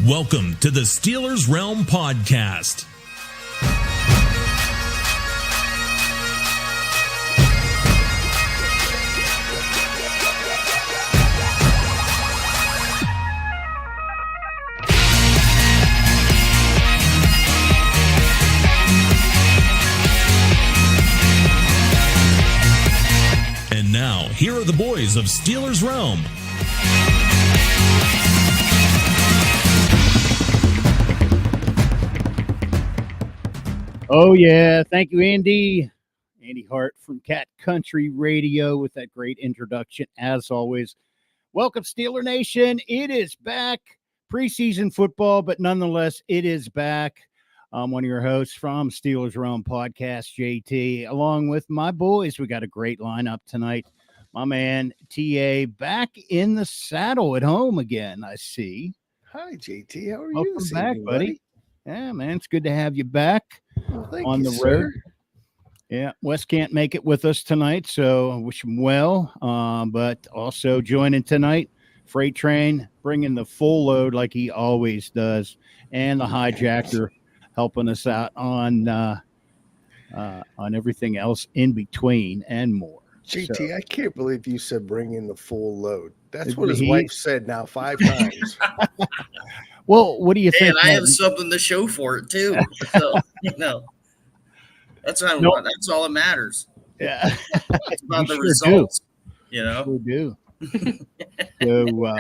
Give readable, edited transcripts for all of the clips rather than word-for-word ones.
Welcome to the Steelers Realm Podcast. And now, here are the boys of Steelers Realm. Oh, yeah. Thank you, Andy. Andy Hart from Cat Country Radio with that great introduction, as always. Welcome, Steeler Nation. It is back. Preseason football, but nonetheless, it is back. I'm one of your hosts from Steelers Realm Podcast, JT, along with my boys. We got a great lineup tonight. My man, TA, back in the saddle at home again, I see. Hi, JT. How are you? Welcome back, buddy. Yeah, man, it's good to have you back. Well, thank on you, the sir. road. Yeah, Wes can't make it with us tonight, so I wish him well. But also joining tonight, Freight Train, bringing the full load like he always does, and the hijacker helping us out on everything else in between and more. JT, So, I can't believe you said bring in the full load. That's what his he- wife said now 5 times. well, what do you think? And I have Martin? something to show for it too. So that's what I No. want. That's all that matters. Yeah, It's about the sure results. You know. we do. So,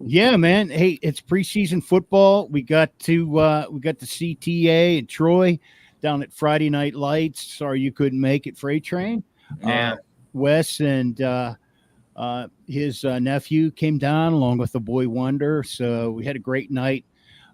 yeah, man. Hey, it's preseason football. We got to see TA and Troy down at Friday Night Lights. Sorry you couldn't make it, Freight Train. Yeah. Wes and his nephew came down along with the boy Wonder. So we had a great night.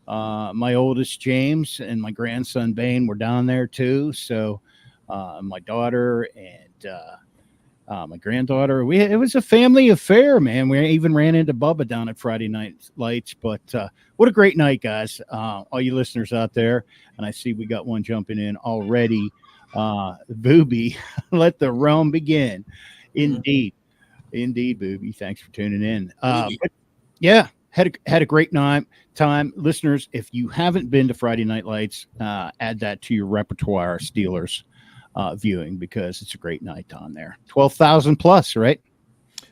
My oldest James and my grandson Bane were down there too. So my daughter and my granddaughter, it was a family affair, man. We even ran into Bubba down at Friday Night Lights. But what a great night, guys. All you listeners out there. And I see we got one jumping in already. Booby, let the realm begin. Indeed, Booby. Thanks for tuning in. But yeah, had a great time. Listeners, if you haven't been to Friday Night Lights, add that to your repertoire, Steelers viewing, because it's a great night on there. 12,000 plus, right?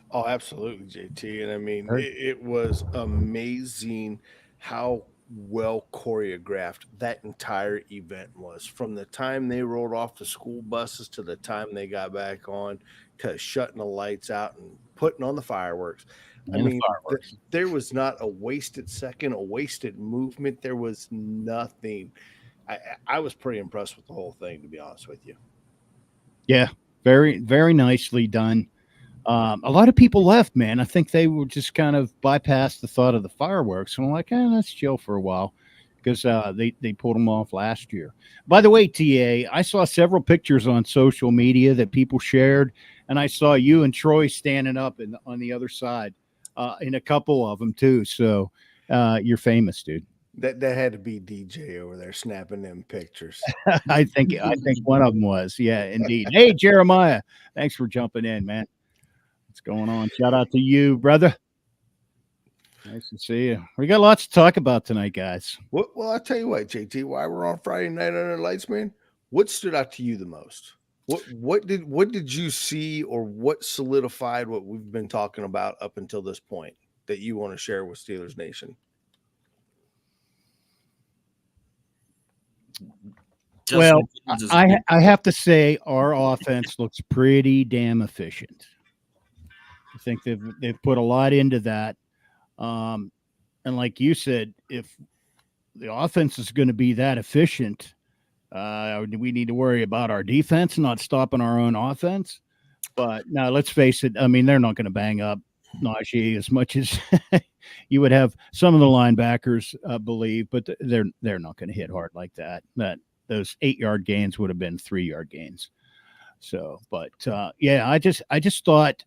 Oh, absolutely, JT. And I mean, it was amazing how well choreographed that entire event was, from the time they rolled off the school buses to the time they got back on, to shutting the lights out and putting on the fireworks. I mean, there was not a wasted second, a wasted movement. There was nothing. I was pretty impressed with the whole thing, to be honest with you. Yeah, Very, very nicely done. A lot of people left, man. I think they were just kind of bypassed the thought of the fireworks. And I'm like, let's chill for a while, because they pulled them off last year. By the way, TA, I saw several pictures on social media that people shared, and I saw you and Troy standing up on the other side in a couple of them too. So you're famous, dude. That had to be DJ over there snapping them pictures. I think one of them was. Yeah, indeed. Hey, Jeremiah, thanks for jumping in, man. What's going on? Shout out to you, brother. Nice to see you. We got lots to talk about tonight, guys. Well, I'll tell you what, JT, while we're on Friday night under the lights, man, what stood out to you the most? What did you see, or what solidified what we've been talking about up until this point that you want to share with Steelers Nation? Well, I have to say our offense looks pretty damn efficient. I think they've put a lot into that. And like you said, if the offense is going to be that efficient, we need to worry about our defense not stopping our own offense. But now let's face it. I mean, they're not going to bang up Najee as much as you would have some of the linebackers believe, but they're not going to hit hard like that. Those 8-yard gains would have been 3-yard gains. So, but yeah, I just thought,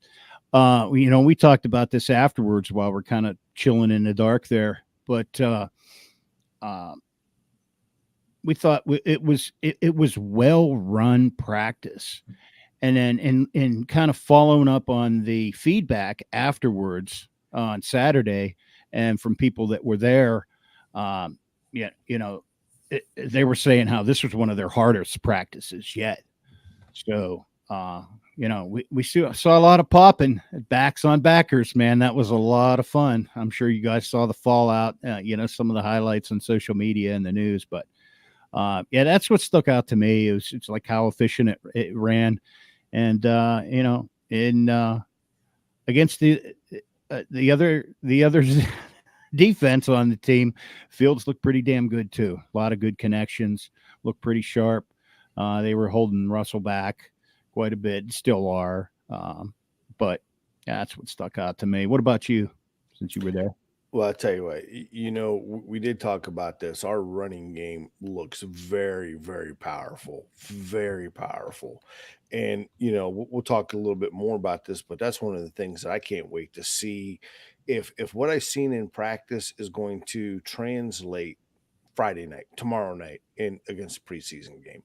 we talked about this afterwards while we're kind of chilling in the dark there, but we thought it was well run practice. And then in kind of following up on the feedback afterwards on Saturday and from people that were there, Yeah, they were saying how this was one of their hardest practices yet. So, we saw a lot of popping backs on backers, man. That was a lot of fun. I'm sure you guys saw the fallout, some of the highlights on social media and the news, but yeah, that's what stuck out to me. It's like how efficient it ran. And, against the other defense on the team, Fields looked pretty damn good too. A lot of good connections, looked pretty sharp. They were holding Russell back quite a bit, still are. But yeah, that's what stuck out to me. What about you, since you were there? Well, I'll tell you what, we did talk about this. Our running game looks very, very powerful, very powerful. And, we'll talk a little bit more about this, but that's one of the things that I can't wait to see if what I've seen in practice is going to translate Friday night, tomorrow night in against the preseason game.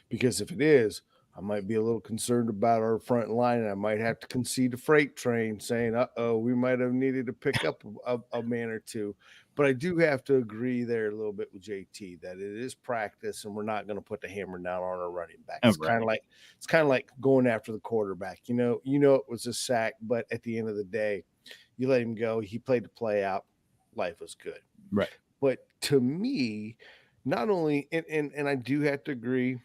Because if it is, I might be a little concerned about our front line, and I might have to concede a freight train saying, we might have needed to pick up a man or two. But I do have to agree there a little bit with JT that it is practice, and we're not going to put the hammer down on our running back. It's kind of like going after the quarterback. It was a sack, but at the end of the day, you let him go. He played the play out. Life was good. Right. But to me, not only and I do have to agree,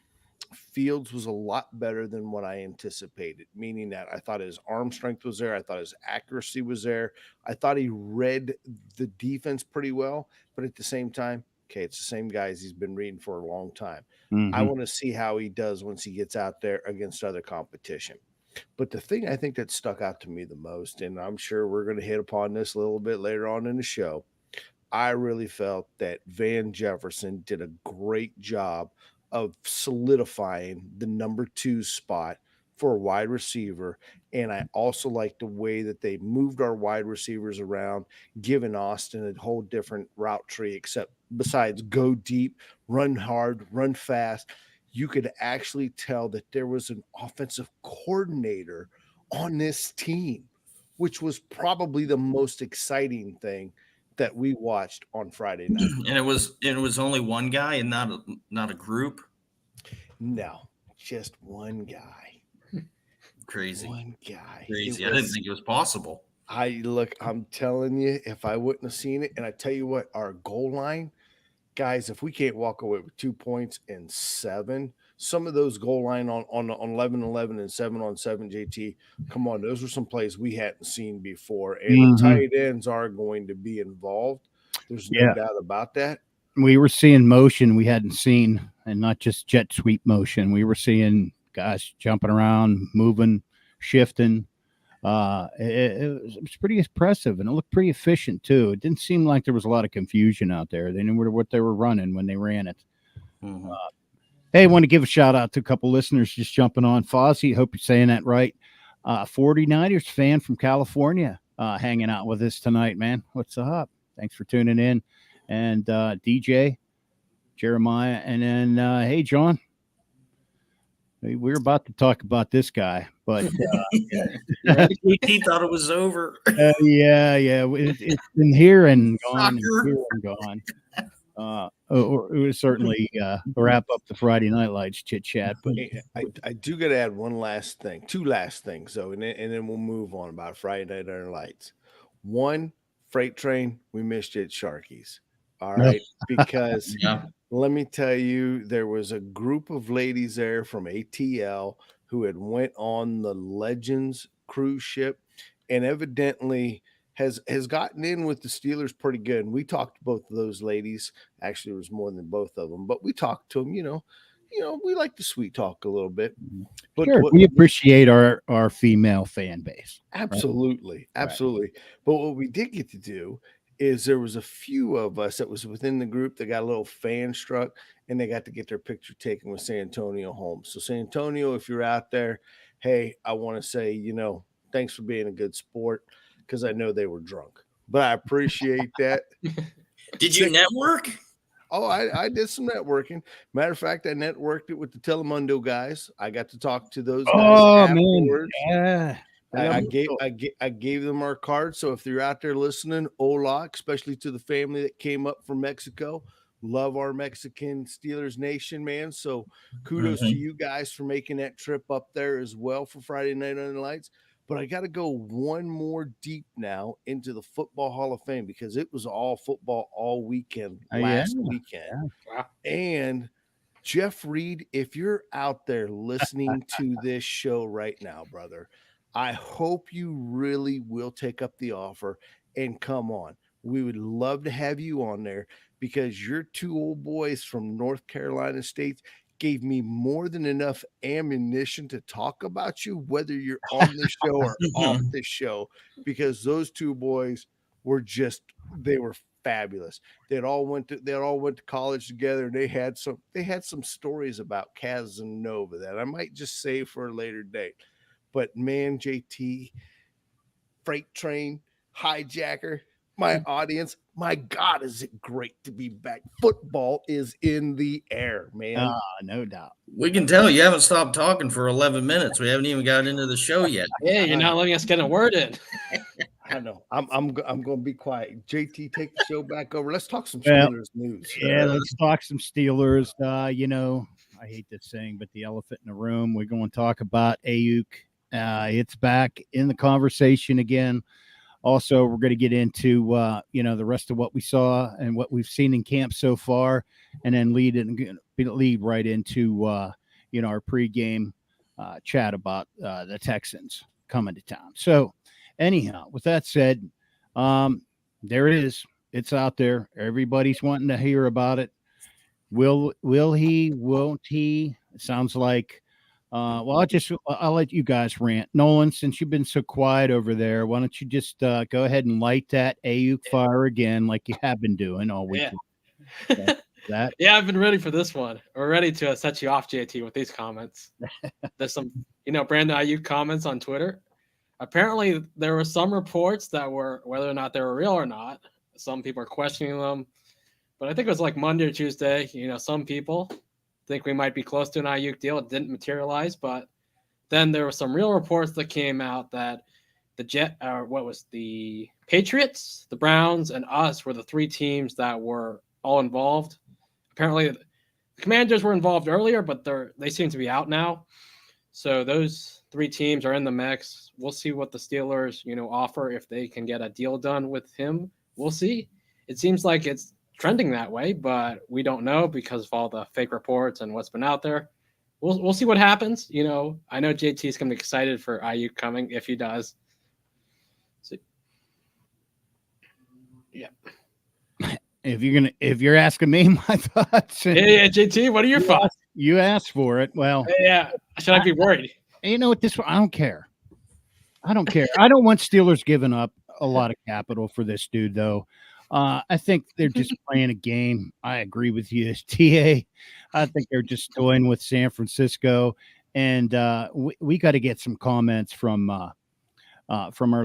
Fields was a lot better than what I anticipated, meaning that I thought his arm strength was there. I thought his accuracy was there. I thought he read the defense pretty well, but at the same time, okay, it's the same guys he's been reading for a long time. Mm-hmm. I want to see how he does once he gets out there against other competition. But the thing I think that stuck out to me the most, and I'm sure we're going to hit upon this a little bit later on in the show, I really felt that Van Jefferson did a great job of solidifying the number 2 spot for a wide receiver. And I also like the way that they moved our wide receivers around, giving Austin a whole different route tree, except besides go deep, run hard, run fast. You could actually tell that there was an offensive coordinator on this team, which was probably the most exciting thing that we watched on Friday night. And it was only one guy and not a group. No, just one guy. Crazy. One guy. Crazy. I didn't think it was possible. I'm telling you, if I wouldn't have seen it, and I tell you what, our goal line, guys, if we can't walk away with 2 points and 7, some of those goal line on 11-11 and 7-on-7, JT, come on, those were some plays we hadn't seen before. And the tight ends are going to be involved. There's no doubt about that. We were seeing motion we hadn't seen, and not just jet sweep motion. We were seeing guys jumping around, moving, shifting. It was pretty impressive, and it looked pretty efficient too. It didn't seem like there was a lot of confusion out there. They knew what they were running when they ran it. Mm-hmm. Hey, I want to give a shout out to a couple listeners just jumping on. Fozzie, hope you're saying that right. 49ers fan from California hanging out with us tonight, man. What's up? Thanks for tuning in. And DJ, Jeremiah, and then, hey, John. We're about to talk about this guy, but he thought it was over. Yeah. It's been here and gone, it was certainly wrap up the Friday Night Lights chit chat. But I do got to add two last things, though, and then we'll move on about Friday Night Lights. One, freight train, we missed you at Sharky's. All right, because let me tell you, there was a group of ladies there from ATL who had went on the Legends cruise ship and evidently has gotten in with the Steelers pretty good. And we talked to both of those ladies. Actually, it was more than both of them, but we talked to them. We like to sweet talk a little bit. But sure, we appreciate our female fan base. Absolutely, right? Absolutely. But what we did get to do is there was a few of us that was within the group that got a little fan struck, and they got to get their picture taken with San Antonio Holmes. So San Antonio, if you're out there, hey, I want to say, thanks for being a good sport, because I know they were drunk, but I appreciate that. Did you network? Oh, I did some networking. Matter of fact, I networked it with the Telemundo guys. I got to talk to those guys afterwards. Man. Yeah. I gave them our card. So if you're out there listening, hola, especially to the family that came up from Mexico. Love our Mexican Steelers nation, man. So kudos to you guys for making that trip up there as well for Friday Night on the Lights. But I got to go one more deep now into the Football Hall of Fame because it was all football all weekend last weekend. Yeah. Wow. And Jeff Reed, if you're out there listening to this show right now, brother, I hope you really will take up the offer and come on. We would love to have you on there because your two old boys from North Carolina State gave me more than enough ammunition to talk about you, whether you're on the show or off the show, because those two boys were they were fabulous. They all went to college together, and they had some stories about Casanova that I might just save for a later date. But man, JT, Freight Train, Hijacker, my audience, my God, is it great to be back. Football is in the air, man. No doubt. We can tell you haven't stopped talking for 11 minutes. We haven't even got into the show yet. Yeah, you're not letting us get a word in. I know. I'm going to be quiet. JT, take the show back over. Let's talk some Steelers news. Yeah, let's talk some Steelers. I hate this saying, but the elephant in the room. We're going to talk about Aiyuk. It's back in the conversation again. Also, we're going to get into the rest of what we saw and what we've seen in camp so far, and then lead right into our pregame chat about the Texans coming to town. So, anyhow, with that said, there it is. It's out there. Everybody's wanting to hear about it. Will he? Won't he? It sounds like. I'll let you guys rant. Nolan, since you've been so quiet over there, why don't you just go ahead and light that Aiyuk fire again, like you have been doing all week. Yeah. Yeah, I've been ready for this one. We're ready to set you off, JT, with these comments. There's some, Brandon Aiyuk comments on Twitter. Apparently, there were some reports that were, whether or not they were real or not, some people are questioning them. But I think it was like Monday or Tuesday. Some people think we might be close to an Aiyuk deal. It didn't materialize, but then there were some real reports that came out that the Patriots, the Browns, and us were the three teams that were all involved. Apparently, the Commanders were involved earlier, but they seem to be out now. So those three teams are in the mix. We'll see what the Steelers, offer if they can get a deal done with him. We'll see. It seems like it's trending that way, but we don't know because of all the fake reports and what's been out there. We'll see what happens. I know JT's going to be excited for Aiyuk coming if he does. So, yeah. If you're asking me my thoughts, yeah, JT, what are your thoughts? You asked for it. Well, yeah. Should I be worried? At this point, I don't care. I don't want Steelers giving up a lot of capital for this dude, though. I think they're just playing a game. I agree with you, TA. I think they're just toying with San Francisco, and we got to get some comments from our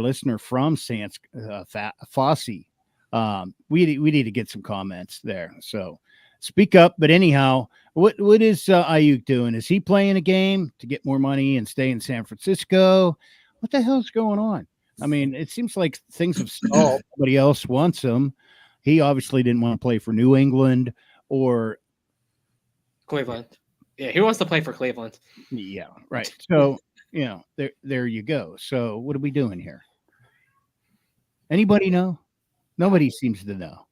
listener from Fossey. We need to get some comments there. So speak up. But anyhow, what is Aiyuk doing? Is he playing a game to get more money and stay in San Francisco? What the hell's going on? I mean, it seems like things have stalled. Somebody else wants him. He obviously didn't want to play for New England or Cleveland. Yeah, he wants to play for Cleveland. Yeah, right. So, there you go. So what are we doing here? Anybody know? Nobody seems to know.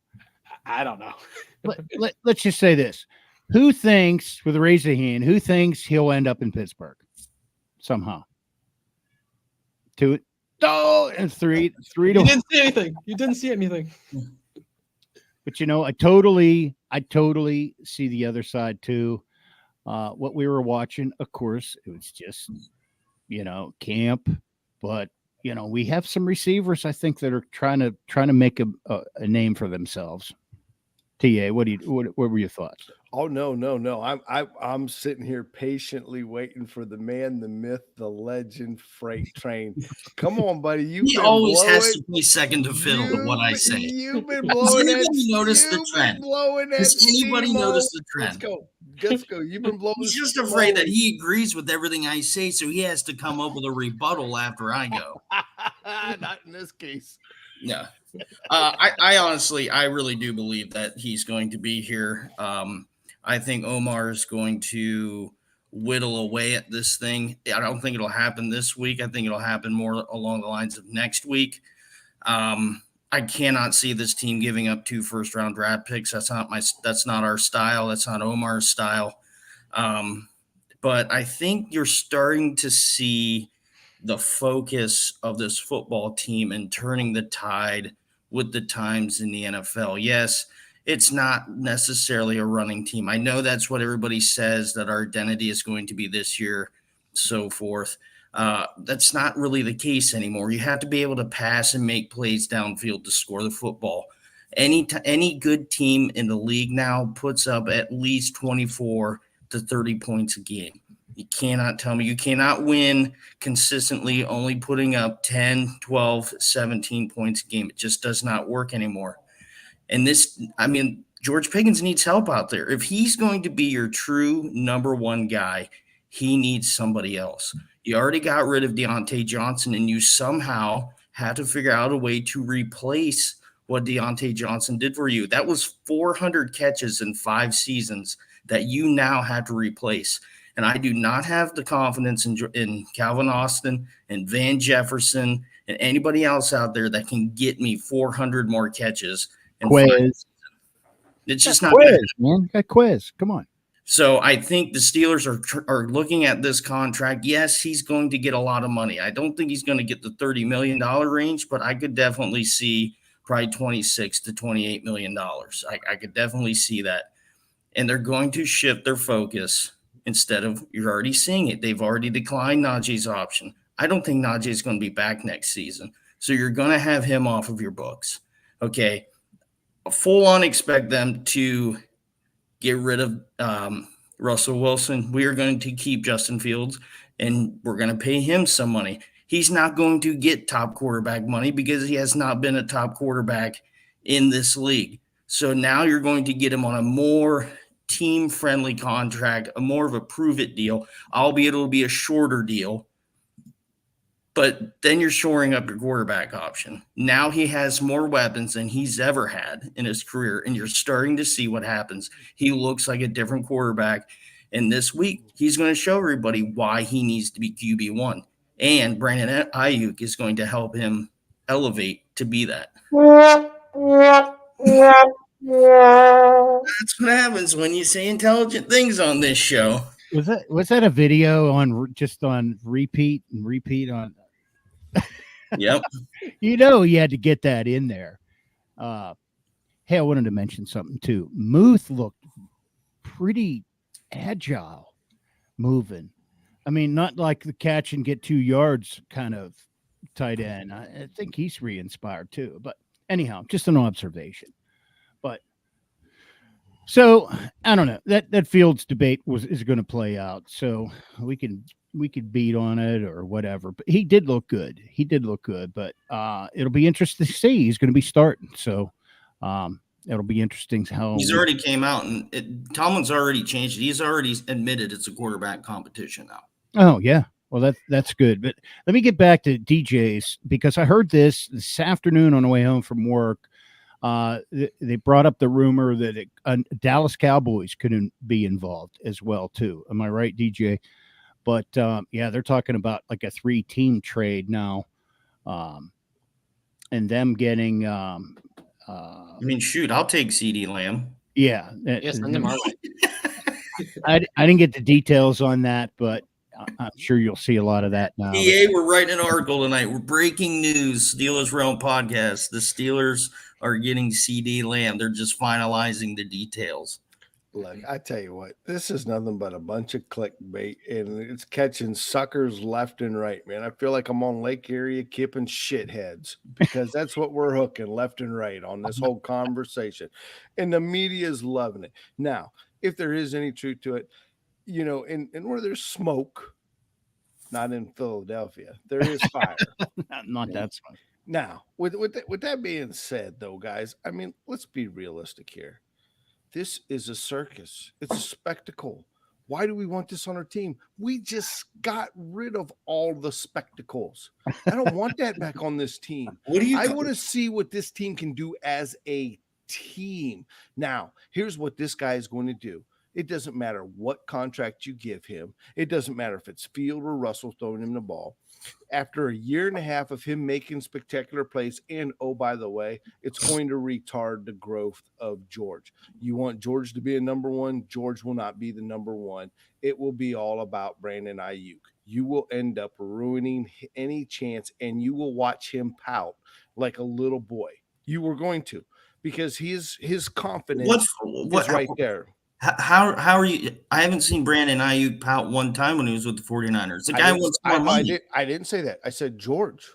I don't know. Let's just say this. Who thinks, with a raise of hand, who thinks he'll end up in Pittsburgh somehow? And three to You didn't see anything. You didn't see anything. But I totally see the other side too. What we were watching, of course, it was just camp, but we have some receivers I think that are trying to make a name for themselves. TA, what were your thoughts? Oh no! I'm sitting here patiently waiting for the man, the myth, the legend, Freight Train. Come on, buddy! He always has to play second to fiddle to what I say. You've been blowing. Does anybody notice the trend? Does anybody notice the trend? Let's go. Gusco, you've been blowing. He's just afraid that he agrees with everything I say, so he has to come up with a rebuttal after I go. Not in this case. Yeah. I honestly, I really do believe that he's going to be here. I think Omar is going to whittle away at this thing. I don't think it'll happen this week. I think it'll happen more along the lines of next week. I cannot see this team giving up 2 first-round draft picks. That's not our style. That's not Omar's style. But I think you're starting to see the focus of this football team and turning the tide with the times in the NFL. Yes, it's not necessarily a running team. I know that's what everybody says, that our identity is going to be this year, so forth. That's not really the case anymore. You have to be able to pass and make plays downfield to score the football. Any good team in the league now puts up at least 24 to 30 points a game. You cannot tell me you cannot win consistently only putting up 10, 12, 17 points a game. It just does not work anymore. And George Pickens needs help out there. If he's going to be your true number one guy, he needs somebody else. You already got rid of Deontay Johnson, and you somehow had to figure out a way to replace what Deontay Johnson did for you. That was 400 catches in 5 seasons that you now had to replace. And I do not have the confidence in Calvin Austin and Van Jefferson and anybody else out there that can get me 400 more catches. Quiz. It's just not Quiz, man. Got Quiz. Come on. So I think the Steelers are looking at this contract. Yes, he's going to get a lot of money. I don't think he's going to get the $30 million range, but I could definitely see probably $26 to $28 million. I could definitely see that. And they're going to shift their focus. Instead of, you're already seeing it, they've already declined Najee's option. I don't think Najee is going to be back next season. So you're going to have him off of your books. Okay. Full on expect them to get rid of Russell Wilson. We are going to keep Justin Fields, and we're going to pay him some money. He's not going to get top quarterback money because he has not been a top quarterback in this league. So now you're going to get him on a more team-friendly contract, a more of a prove-it deal, albeit it'll be a shorter deal. But then you're shoring up your quarterback option. Now he has more weapons than he's ever had in his career, and you're starting to see what happens. He looks like a different quarterback. And this week, he's going to show everybody why he needs to be QB1. And Brandon Aiyuk is going to help him elevate to be that. That's what happens when you say intelligent things on this show. Was that a video on repeat on? Yep. You had to get that in there. Hey, I wanted to mention something too. Muth looked pretty agile moving. I mean, not like the catch and get 2 yards kind of tight end. I think he's re-inspired too. But anyhow, just an observation. But so I don't know, that Fields debate is going to play out. So we could beat on it or whatever. But he did look good. But it'll be interesting to see. He's going to be starting. So it'll be interesting how he's already came out and Tomlin's already changed it. He's already admitted it's a quarterback competition now. Oh yeah. Well, that's good. But let me get back to DJs because I heard this afternoon on the way home from work. They brought up the rumor that Dallas Cowboys couldn't be involved as well too. Am I right, DJ? But yeah, they're talking about like a 3-team trade now, and them getting. Shoot, I'll take CeeDee Lamb. Yeah, yes, send them our way. I didn't get the details on that, but I'm sure you'll see a lot of that now. EA, we're writing an article tonight. We're breaking news. Steelers Realm podcast. The Steelers are getting CeeDee Lamb. They're just finalizing the details. Look, I tell you what, this is nothing but a bunch of clickbait, and it's catching suckers left and right, man. I feel like I'm on Lake Erie kipping shitheads because that's what we're hooking left and right on this whole conversation. And the media is loving it. Now, if there is any truth to it, and where there's smoke, not in Philadelphia, there is fire. not that smoke. Now, with that being said, though, guys, I mean, let's be realistic here. This is a circus. It's a spectacle. Why do we want this on our team? We just got rid of all the spectacles. I don't want that back on this team. I want to see what this team can do as a team. Now, here's what this guy is going to do. It doesn't matter what contract you give him. It doesn't matter if it's Field or Russell throwing him the ball. After a year and a half of him making spectacular plays, and oh, by the way, it's going to retard the growth of George. You want George to be a number one, George will not be the number one. It will be all about Brandon Aiyuk. You will end up ruining any chance, and you will watch him pout like a little boy. You were going to, because his confidence is right there. How are you? I haven't seen Brandon Aiyuk pout one time when he was with the 49ers. The guy wants more money. I didn't say that. I said George.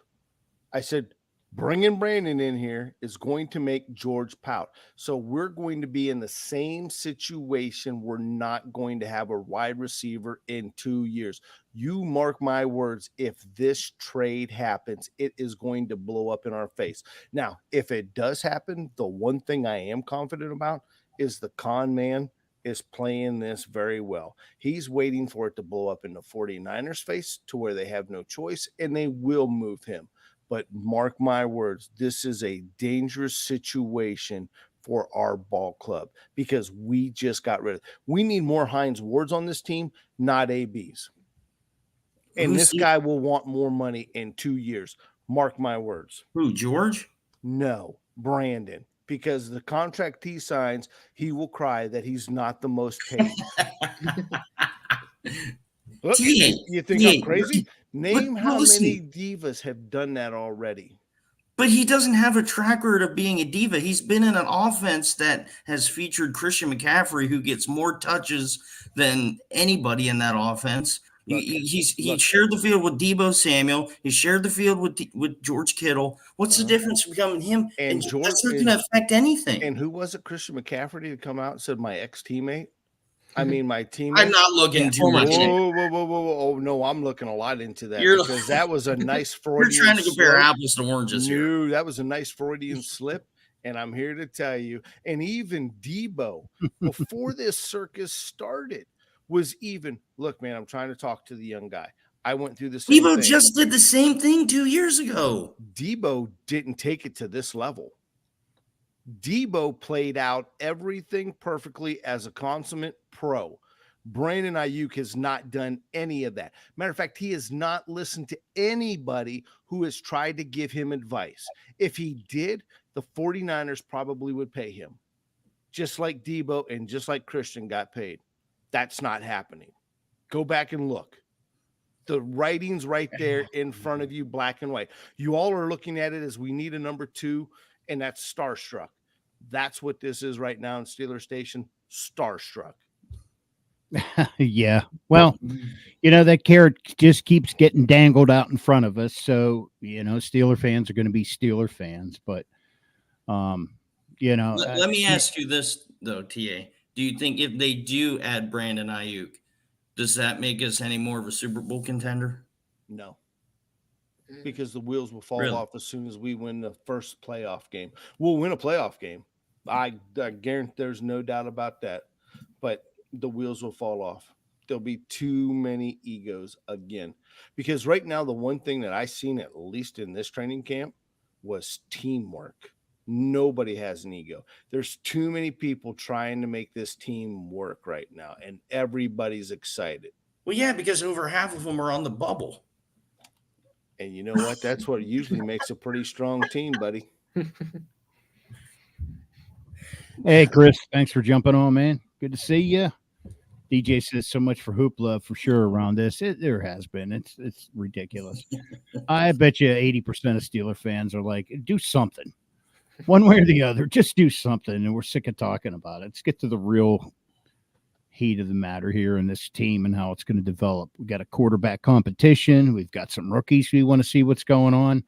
I said bringing Brandon in here is going to make George pout. So we're going to be in the same situation. We're not going to have a wide receiver in 2 years. You mark my words, if this trade happens, it is going to blow up in our face. Now, if it does happen, the one thing I am confident about is the con man is playing this very well. He's waiting for it to blow up in the 49ers face to where they have no choice, and they will move him. But mark my words, this is a dangerous situation for our ball club because we just got rid of it. We need more Hines Wards on this team, not ABs. And this guy will want more money in 2 years. Mark my words. Who, George? No, Brandon. Because the contract he signs, he will cry that he's not the most paid. Look, you think I'm crazy? Name how many divas have done that already. But he doesn't have a track record of being a diva. He's been in an offense that has featured Christian McCaffrey, who gets more touches than anybody in that offense. He shared the field with Deebo Samuel. He shared the field with George Kittle. What's the difference between him and George? That's not going to affect anything. And who was it? Christian McCaffrey to come out and said, my ex-teammate? I mean, my teammate. I'm not looking too much into it. Whoa. Oh, no, I'm looking a lot into that because that was a nice Freudian You're trying to compare slip. apples to oranges here. That was a nice Freudian slip. And I'm here to tell you, and even Deebo, before this circus started, was even, look, man, I'm trying to talk to the young guy. I went through the same thing. Deebo just did the same thing 2 years ago. Deebo didn't take it to this level. Deebo played out everything perfectly as a consummate pro. Brandon Aiyuk has not done any of that. Matter of fact, he has not listened to anybody who has tried to give him advice. If he did, the 49ers probably would pay him. Just like Deebo and just like Christian got paid. That's not happening. Go back and look. The writing's right there in front of you, black and white. You all are looking at it as we need a number 2, and that's starstruck. That's what this is right now in Steeler Station, starstruck. Yeah. Well, that carrot just keeps getting dangled out in front of us. So, Steeler fans are going to be Steeler fans. But, Let me ask you this, though, TA. Do you think if they do add Brandon Aiyuk, does that make us any more of a Super Bowl contender? No. Because the wheels will fall off as soon as we win the first playoff game. We'll win a playoff game. I guarantee there's no doubt about that. But the wheels will fall off. There'll be too many egos again. Because right now, the one thing that I seen, at least in this training camp, was teamwork. Nobody has an ego. There's too many people trying to make this team work right now, and everybody's excited. Well, yeah, because over half of them are on the bubble. And you know what? That's what usually makes a pretty strong team, buddy. Hey, Chris, thanks for jumping on, man. Good to see you. DJ says so much for hoop love for sure around this. There has been. It's ridiculous. I bet you 80% of Steeler fans are like, do something. One way or the other, just do something. And we're sick of talking about it. Let's get to the real heat of the matter here in this team and how it's going to develop. We got a quarterback competition. We've got some rookies. We want to see what's going on.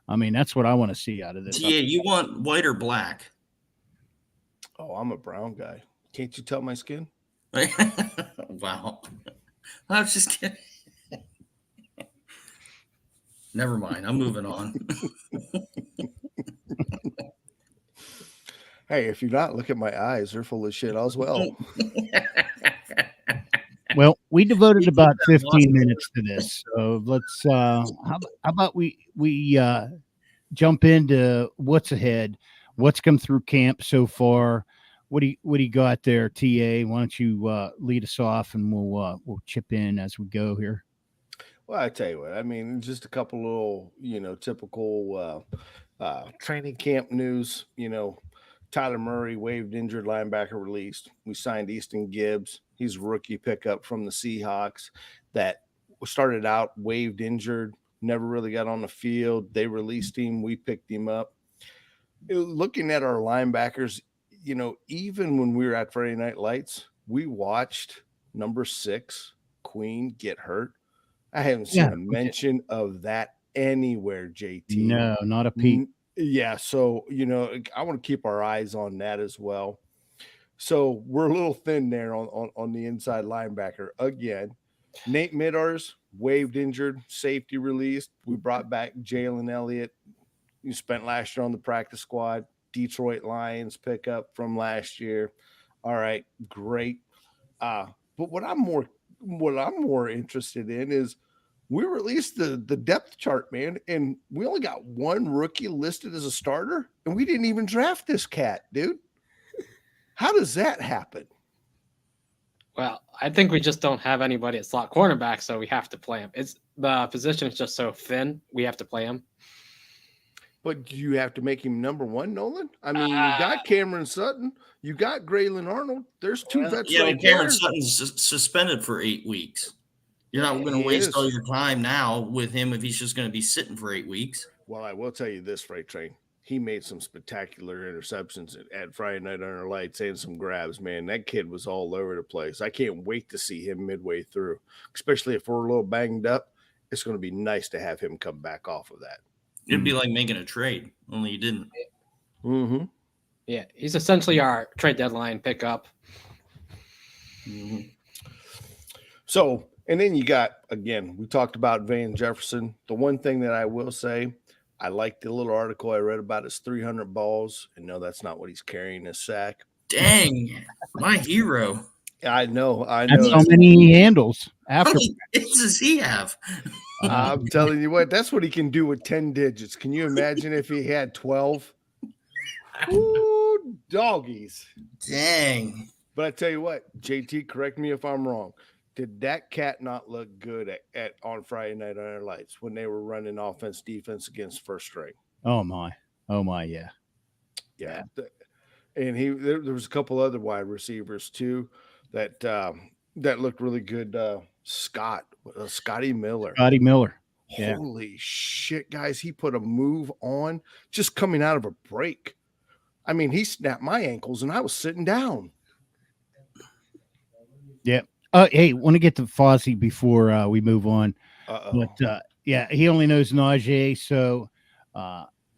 I mean, that's what I want to see out of this. Yeah, you want white or black? Oh, I'm a brown guy. Can't you tell my skin? Wow. I was just kidding. Never mind. I'm moving on. Hey, if you're not, look at my eyes. They're full of shit as well. Well, we devoted about 15 minutes to this, so let's. How about we jump into what's ahead, what's come through camp so far. What do you got there, TA? Why don't you lead us off, and we'll chip in as we go here. Well, I tell you what, I mean, just a couple little, typical training camp news. Tyler Murray waived injured linebacker released. We signed Easton Gibbs. He's a rookie pickup from the Seahawks that started out waived injured, never really got on the field. They released him. We picked him up. Looking at our linebackers, even when we were at Friday Night Lights, we watched number 6, Queen, get hurt. I haven't seen a mention of that anywhere, JT. No, not a peep. Yeah, so I want to keep our eyes on that as well. So we're a little thin there on the inside linebacker again. Nate Midars waived injured, safety released. We brought back Jalen Elliott. You spent last year on the practice squad. Detroit Lions pickup from last year. All right, great. But what I'm more interested in is we released the depth chart, man, and we only got one rookie listed as a starter, and we didn't even draft this cat, dude. How does that happen? Well, I think we just don't have anybody at slot cornerback, so we have to play him. It's the position is just so thin, we have to play him. But do you have to make him number 1, Nolan? I mean, you got Cameron Sutton, you got Graylin Arnold. There's 2 vets right there. Cameron Sutton's suspended for 8 weeks. You're not going to waste all your time now with him if he's just going to be sitting for 8 weeks. Well, I will tell you this, Freight Train. He made some spectacular interceptions at Friday Night Under Lights and some grabs, man. That kid was all over the place. I can't wait to see him midway through, especially if we're a little banged up. It's going to be nice to have him come back off of that. It'd be like making a trade, only you didn't. Mm-hmm. Yeah, he's essentially our trade deadline pickup. Mm-hmm. So, and then you got, again, we talked about Van Jefferson. The one thing that I will say, I like the little article I read about his 300 balls. And no, that's not what he's carrying in his sack. Dang, my hero. I know. That's how many handles after. How many hits does he have? I'm telling you what, that's what he can do with 10 digits. Can you imagine if he had 12? Ooh, doggies. Dang. But I tell you what, JT, correct me if I'm wrong. Did that cat not look good on Friday Night Under Lights when they were running offense, defense against first string? Oh my, yeah. Yeah. And there was a couple other wide receivers too that looked really good. Scotty Miller. Yeah. Holy shit, guys. He put a move on just coming out of a break. I mean, he snapped my ankles and I was sitting down. Yeah. Hey, want to get to Fozzie before we move on. But yeah, he only knows Najee, so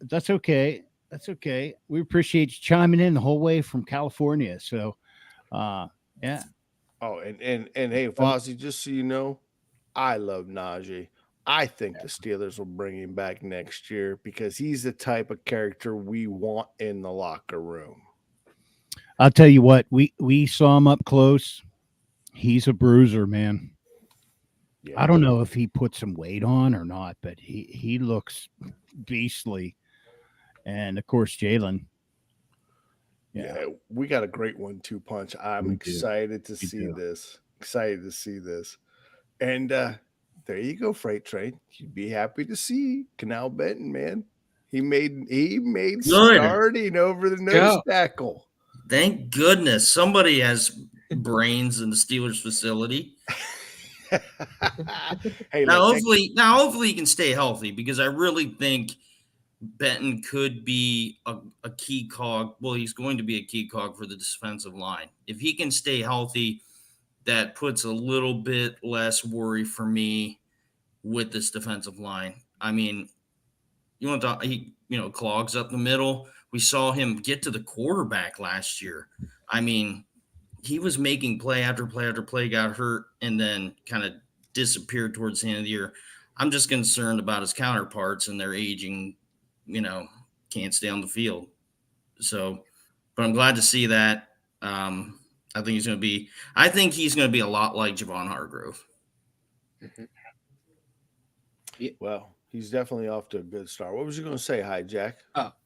that's okay. That's okay. We appreciate you chiming in the whole way from California. So yeah. Oh, and hey, Fozzie, just so you know, I love Najee. I think the Steelers will bring him back next year because he's the type of character we want in the locker room. I'll tell you what, we saw him up close. He's a bruiser, man. Yeah. I don't know if he put some weight on or not, but he looks beastly. And of course, Jalen. Yeah, we got a great 1-2 punch. I'm excited to see this. Excited to see this. And there you go, Freight Train. You'd be happy to see Canal Benton, man. He made starting over the nose tackle. Thank goodness somebody has brains in the Steelers facility. Hey, now hopefully he can stay healthy because I really think Benton could be a key cog. Well, he's going to be a key cog for the defensive line. If he can stay healthy, that puts a little bit less worry for me with this defensive line. I mean, you want to he clogs up the middle. We saw him get to the quarterback last year. I mean, he was making play after play after play, got hurt, and then kind of disappeared towards the end of the year. I'm just concerned about his counterparts and their aging, can't stay on the field. So, but I'm glad to see that. I think he's going to be a lot like Javon Hargrove. Well, he's definitely off to a good start. What was you going to say, Hi Jack?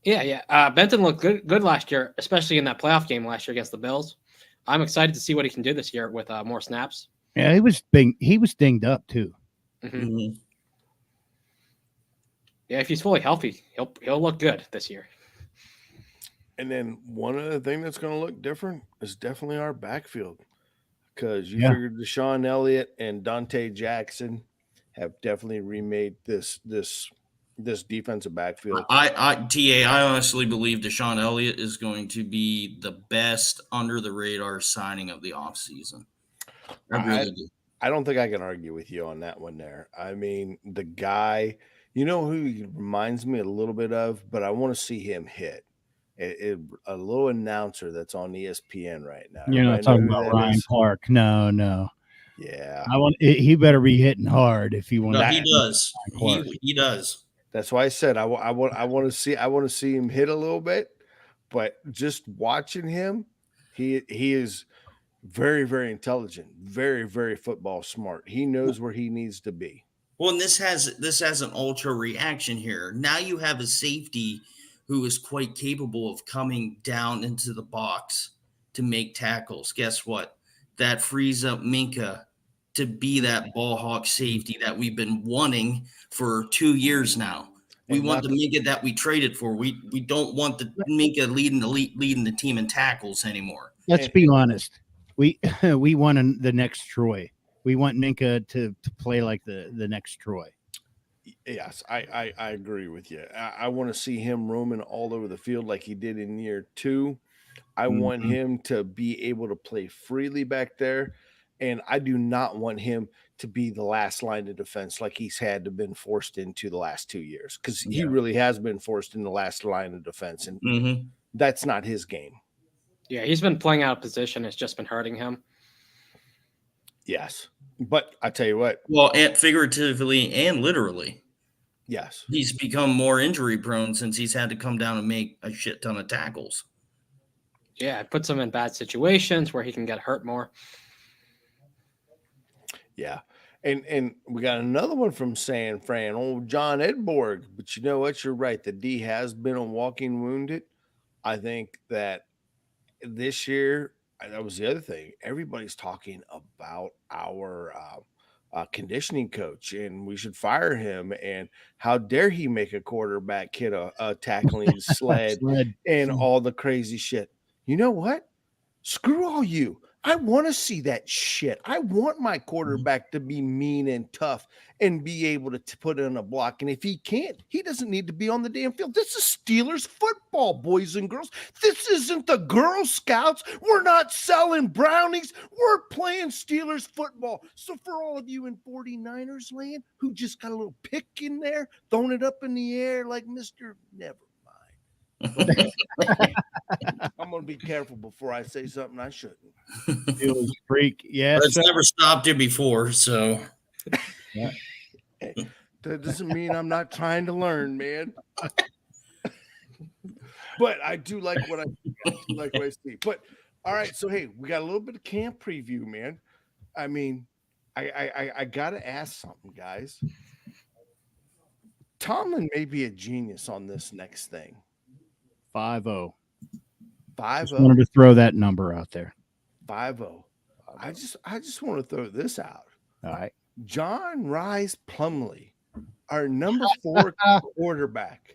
Yeah. Benton looked good last year, especially in that playoff game last year against the Bills. I'm excited to see what he can do this year with more snaps. Yeah, he was dinged up too. Mm-hmm. Yeah, if he's fully healthy, he'll look good this year. And then one other thing that's going to look different is definitely our backfield, because you figured Deshaun Elliott and Dante Jackson have definitely remade this defensive backfield. I honestly believe Deshaun Elliott is going to be the best under the radar signing of the offseason. I really do. I don't think I can argue with you on that one there. I mean, the guy, you know who he reminds me a little bit of, but I want to see him hit. A little announcer that's on ESPN right now. You're not talking about Ryan Clark. No. Yeah. He better be hitting hard if you want. No, he does. He does. That's why I said I want to see him hit a little bit, but just watching him, he is very, very intelligent, very, very football smart. He knows where he needs to be. Well, and this has an ultra reaction here. Now you have a safety who is quite capable of coming down into the box to make tackles. Guess what? That frees up Minka to be that ball hawk safety that we've been wanting for 2 years now. We want the Minka that we traded for. We don't want the Minka leading the team in tackles anymore. Let's be honest. We want the next Troy. We want Minka to play like the next Troy. Yes, I agree with you. I want to see him roaming all over the field like he did in year 2. I want him to be able to play freely back there, and I do not want him to be the last line of defense like he's had to been forced into the last 2 years, because he really has been forced in the last line of defense, and that's not his game. Yeah, he's been playing out of position. It's just been hurting him. Yes, but I tell you what. Well, and figuratively and literally. Yes. He's become more injury prone since he's had to come down and make a shit ton of tackles. Yeah, it puts him in bad situations where he can get hurt more. Yeah. And we got another one from San Fran, old John Edborg. But you know what? You're right. The D has been a walking wounded. I think that this year, that was the other thing. Everybody's talking about our conditioning coach, and we should fire him. And how dare he make a quarterback hit a tackling sled and all the crazy shit. You know what? Screw all you. I want to see that shit. I want my quarterback to be mean and tough and be able to put in a block. And if he can't, he doesn't need to be on the damn field. This is Steelers football, boys and girls. This isn't the Girl Scouts. We're not selling brownies. We're playing Steelers football. So for all of you in 49ers land who just got a little pick in there, throwing it up in the air like Mr. Never. I'm going to be careful before I say something I shouldn't. It was freak. Yeah. It's never stopped you before, so. Yeah. Hey, that doesn't mean I'm not trying to learn, man. But I do like what I see. But all right, so hey, we got a little bit of camp preview, man. I mean, I got to ask something, guys. Tomlin may be a genius on this next thing. 5-0. 5-0. Wanted to throw that number out there. 5-0. I just want to throw this out. All right. John Rice Plumlee, our number 4 quarterback,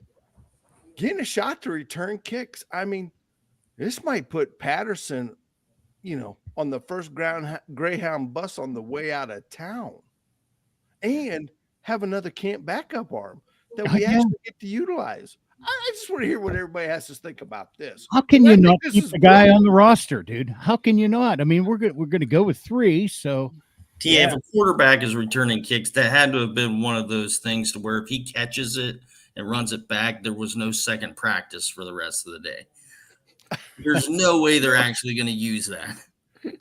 getting a shot to return kicks. I mean, this might put Patterson, on the first Greyhound bus on the way out of town, and have another camp backup arm that we actually get to utilize. I just want to hear what everybody has to think about this. How can you not keep the guy on the roster, dude? How can you not? I mean, we're going to go with 3. So, if a quarterback is returning kicks, that had to have been one of those things to where if he catches it and runs it back, there was no second practice for the rest of the day. There's no way they're actually going to use that.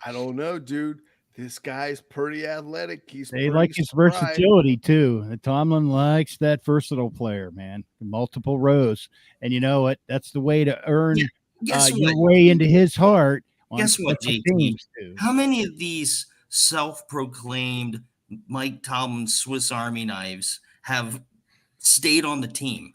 I don't know, dude. This guy's pretty athletic. They like his versatility too. Tomlin likes that versatile player, man. Multiple rows. And you know what? That's the way to earn Guess your what? way into his heart on Guess what, special JT? teams too. How many of these self-proclaimed Mike Tomlin Swiss Army knives have stayed on the team?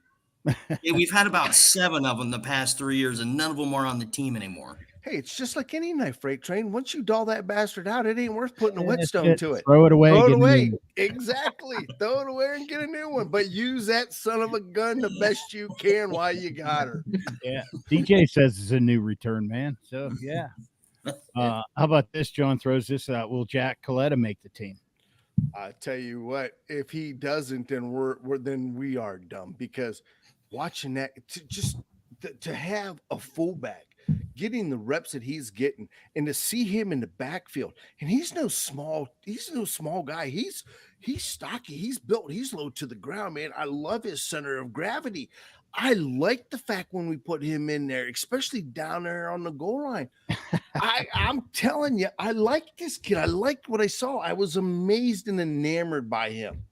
Yeah, we've had about 7 of them the past 3 years, and none of them are on the team anymore. Hey, it's just like any knife freight train. Once you dull that bastard out, it ain't worth putting a That's whetstone it. to it. Throw it away. Throw it get a new away. one. Exactly. Throw it away and get a new one. But use that son of a gun the best you can while you got her. Yeah. DJ says it's a new return man. So yeah. How about this? John throws this out. Will Jack Coletta make the team? I tell you what, if he doesn't, then we are dumb, because watching that to have a fullback getting the reps that he's getting, and to see him in the backfield, and he's no small guy. He's stocky, he's built, he's low to the ground, man. I love his center of gravity. I like the fact when we put him in there, especially down there on the goal line. I'm telling you, I like this kid. I liked what I saw. I was amazed and enamored by him.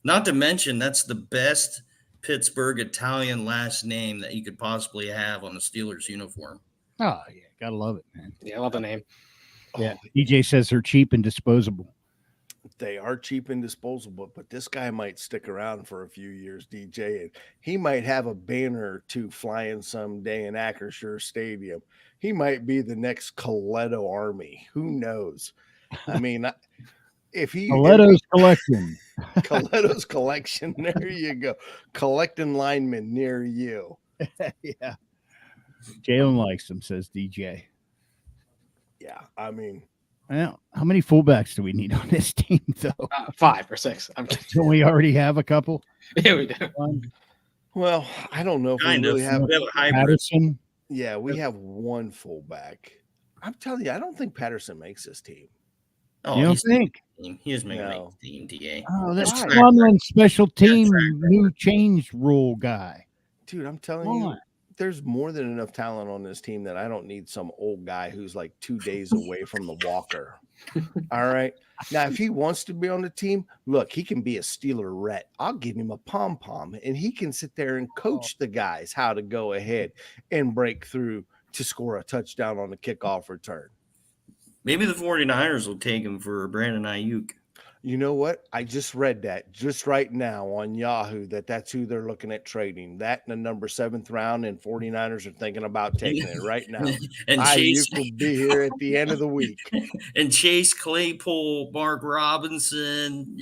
Not to mention, that's the best Pittsburgh Italian last name that you could possibly have on a Steelers uniform. Oh yeah, gotta love it, man. Yeah, I love the name. Yeah. DJ says they're cheap and disposable. They are cheap and disposable, but this guy might stick around for a few years, DJ, and he might have a banner or two flying someday in Acrisure Stadium. He might be the next Coletto Army. Who knows? I mean, Coletto's collection. Coletto's collection. There you go. Collecting linemen near you. Yeah. Jalen likes him, says DJ. Yeah, I mean, Well, how many fullbacks do we need on this team, though? 5 or 6. I'm kidding. Don't we already have a couple? Yeah, we do. well, I don't know if Kind we of. really have. We have a hybrid. Patterson. Yeah, we have one fullback. I'm telling you, I don't think Patterson makes this team. Oh, You don't he's think? he was making No. a team, DA. Oh, that's Why? Tomlin's special team new change rule guy. Dude, I'm telling Come you, on. there's more than enough talent on this team that I don't need some old guy who's like 2 days away from the walker. All right. Now, if he wants to be on the team, look, he can be a Steeler-ret. I'll give him a pom-pom, and he can sit there and coach the guys how to go ahead and break through to score a touchdown on the kickoff return. Maybe the 49ers will take him for Brandon Aiyuk. You know what? I just read that just right now on Yahoo that's who they're looking at trading. That in the number 7th round, and 49ers are thinking about taking it right now. And Aiyuk will be here at the end of the week. And Chase Claypool, Mark Robinson,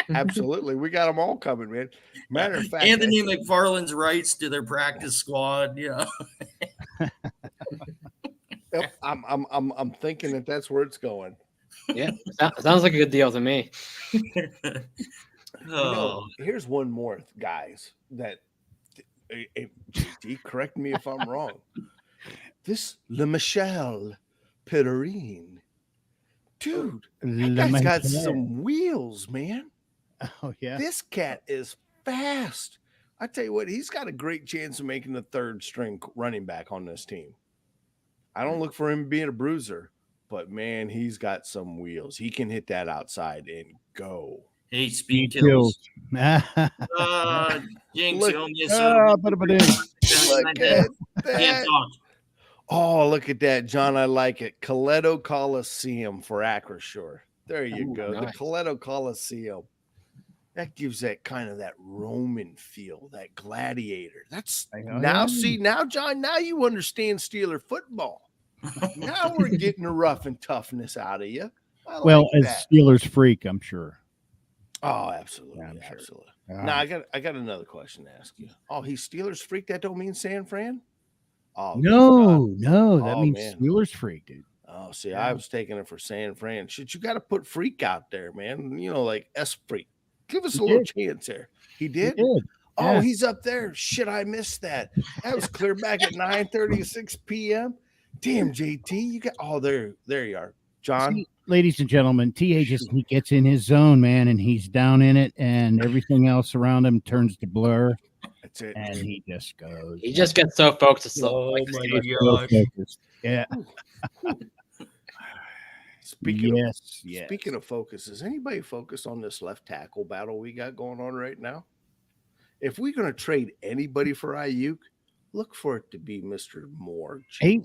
Absolutely. We got them all coming, man. Matter of fact, Anthony McFarland's rights to their practice squad. Yep, I'm thinking that's where it's going. Yeah, sounds like a good deal to me. Here's one more, guys. That JT, correct me if I'm wrong. This Le Michel Peregrine, dude, that guy's got some wheels, man. Oh yeah, This cat is fast. I tell you what, he's got a great chance of making the 3rd string running back on this team. I don't look for him being a bruiser, but man, he's got some wheels. He can hit that outside and go. Hey, speed kills. Jinx, Look, you owe me a look at that. Oh, look at that, John. I like it. Coletto Coliseum for Acrisure. There you go. Nice. The Coletto Coliseum. That gives that kind of that Roman feel, that gladiator. That's now, John, now you understand Steeler football. Now we're getting the rough and toughness out of you. Well, as a Steelers freak, I'm sure. Oh, absolutely. Yeah, I'm sure. Absolutely. Now I got another question to ask you. Oh, he's Steelers freak. That don't mean San Fran? Oh No, that Oh, means man. Steelers freak, dude. Oh, see, I was taking it for San Fran. Shit, you got to put freak out there, man. Like S freak. Give us a little chance there. He did? Oh, Yeah. he's up there. Shit, I missed that. That was clear back at 9:30 to 6 p.m. Damn, JT, you got there you are. John. See, ladies and gentlemen, TA he gets in his zone, man, and he's down in it, and everything else around him turns to blur. That's it. And he just goes. He just gets so focused. Yeah. Speaking of focus, is anybody focused on this left tackle battle we got going on right now? If we're going to trade anybody for Aiyuk, look for it to be Mr. Moore.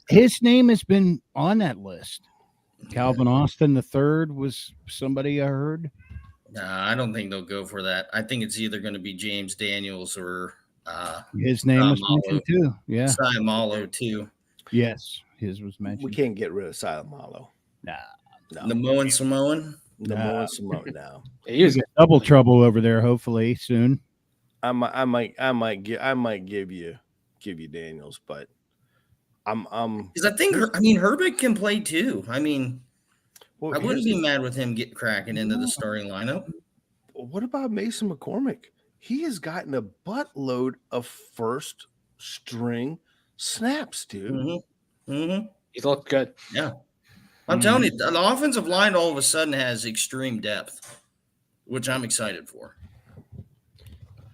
His name has been on that list. Calvin Austin III was somebody I heard. Nah, I don't think they'll go for that. I think it's either going to be James Daniels or his name was mentioned too. Yeah, Sayamalo too. Yes, his was mentioned. We can't get rid of Sayamalo. Nah, no. Samoan. Samoan now. He was double trouble over there. Hopefully soon. I might give you Daniels, but I'm because I think Herbig can play too. I mean, I wouldn't be mad with him cracking into the starting lineup. What about Mason McCormick? He has gotten a buttload of first string snaps, dude. Mm-hmm. Mm-hmm. He's looked good. Yeah. I'm telling you, the offensive line all of a sudden has extreme depth, which I'm excited for.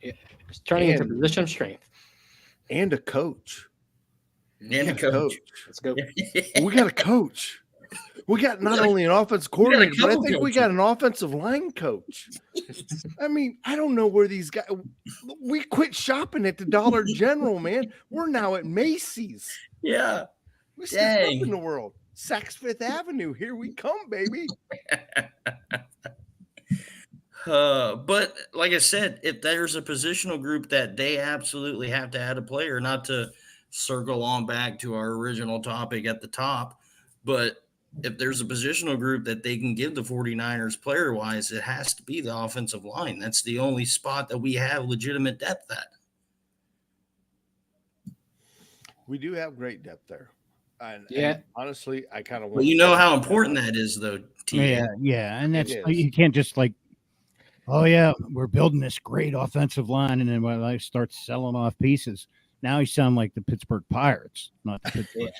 It's turning into position of strength. And a coach. And a coach. Let's go. We got a coach. We got not only an offensive coordinator, but I think we got an offensive line coach. I mean, I don't know where these guys. We quit shopping at the Dollar General, man. We're now at Macy's. Yeah. We step up in the world. Saks Fifth Avenue. Here we come, baby. But like I said, if there's a positional group that they absolutely have to add a player, not to circle on back to our original topic at the top, but if there's a positional group that they can give the 49ers player-wise, it has to be the offensive line. That's the only spot that we have legitimate depth at. We do have great depth there. And honestly, I kind of want. Well, you know how important that is, though. Yeah, and that's you can't just like, oh yeah, we're building this great offensive line, and then when I start selling off pieces, now you sound like the Pittsburgh Pirates, not the Pittsburgh.